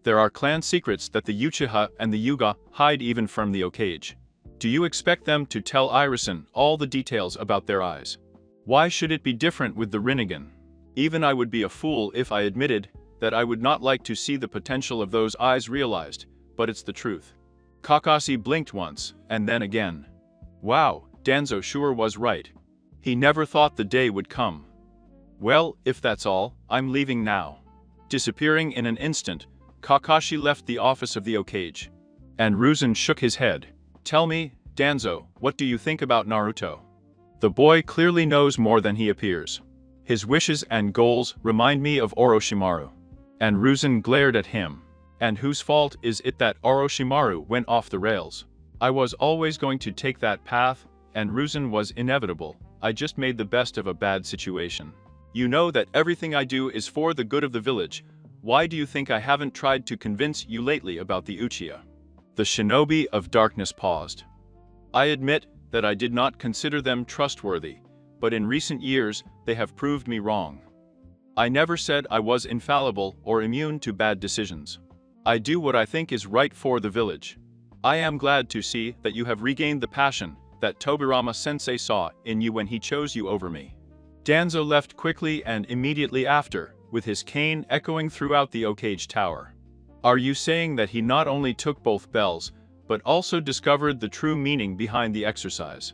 There are clan secrets that the Uchiha and the Yuga hide even from the Okage. Do you expect them to tell Airazan all the details about their eyes? Why should it be different with the Rinnegan? Even I would be a fool if I admitted that I would not like to see the potential of those eyes realized, but it's the truth. Kakashi blinked once, and then again. Wow, Danzo sure was right. He never thought the day would come. Well, if that's all, I'm leaving now. Disappearing in an instant, Kakashi left the office of the Okage. And Ruzan shook his head. Tell me, Danzo, what do you think about Naruto? The boy clearly knows more than he appears. His wishes and goals remind me of Orochimaru. And Ruzan glared at him. And whose fault is it that Orochimaru went off the rails? I was always going to take that path, and Ruzan was inevitable. I just made the best of a bad situation. You know that everything I do is for the good of the village. Why do you think I haven't tried to convince you lately about the Uchiha? The shinobi of darkness paused. I admit that I did not consider them trustworthy, but in recent years they have proved me wrong. I never said I was infallible or immune to bad decisions. I do what I think is right for the village. I am glad to see that you have regained the passion that Tobirama-sensei saw in you when he chose you over me. Danzo left quickly and immediately after, with his cane echoing throughout the Okage Tower. Are you saying that he not only took both bells, but also discovered the true meaning behind the exercise?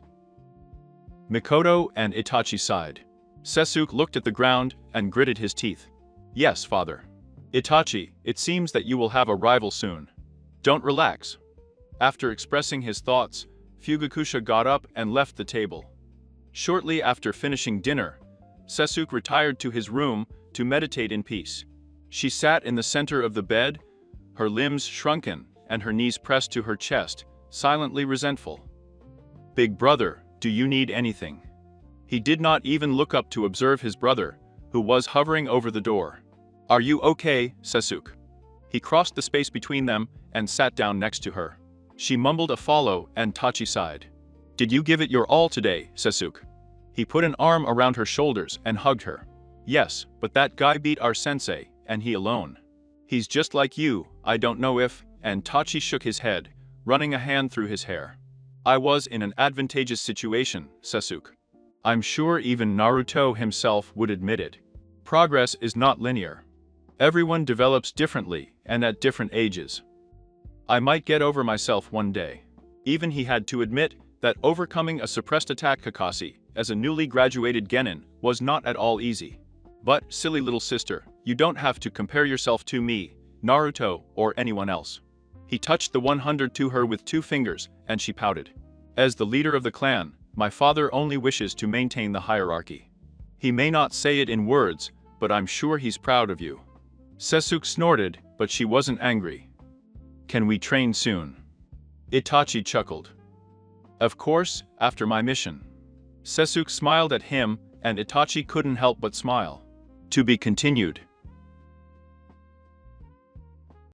Mikoto and Itachi sighed. Sasuke looked at the ground and gritted his teeth. Yes, father. Itachi, it seems that you will have a rival soon. Don't relax. After expressing his thoughts, Fugakusha got up and left the table. Shortly after finishing dinner, Sasuke retired to his room to meditate in peace. She sat in the center of the bed, her limbs shrunken and her knees pressed to her chest, silently resentful. Big brother, do you need anything? He did not even look up to observe his brother, who was hovering over the door. Are you okay, Sasuke? He crossed the space between them and sat down next to her. She mumbled a follow and Tachi sighed. Did you give it your all today, Sasuke? He put an arm around her shoulders and hugged her. Yes, but that guy beat our sensei, and he alone. He's just like you, I don't know if, and Tachi shook his head, running a hand through his hair. I was in an advantageous situation, Sasuke. I'm sure even Naruto himself would admit it. Progress is not linear. Everyone develops differently and at different ages. I might get over myself one day. Even he had to admit that overcoming a suppressed attack Kakashi as a newly graduated genin was not at all easy. But, silly little sister, you don't have to compare yourself to me, Naruto, or anyone else. He touched the 100 to her with 2 fingers, and she pouted. As the leader of the clan, my father only wishes to maintain the hierarchy. He may not say it in words, but I'm sure he's proud of you. Sasuke snorted, but she wasn't angry. Can we train soon? Itachi chuckled. Of course, after my mission. Sasuke smiled at him, and Itachi couldn't help but smile. To be continued.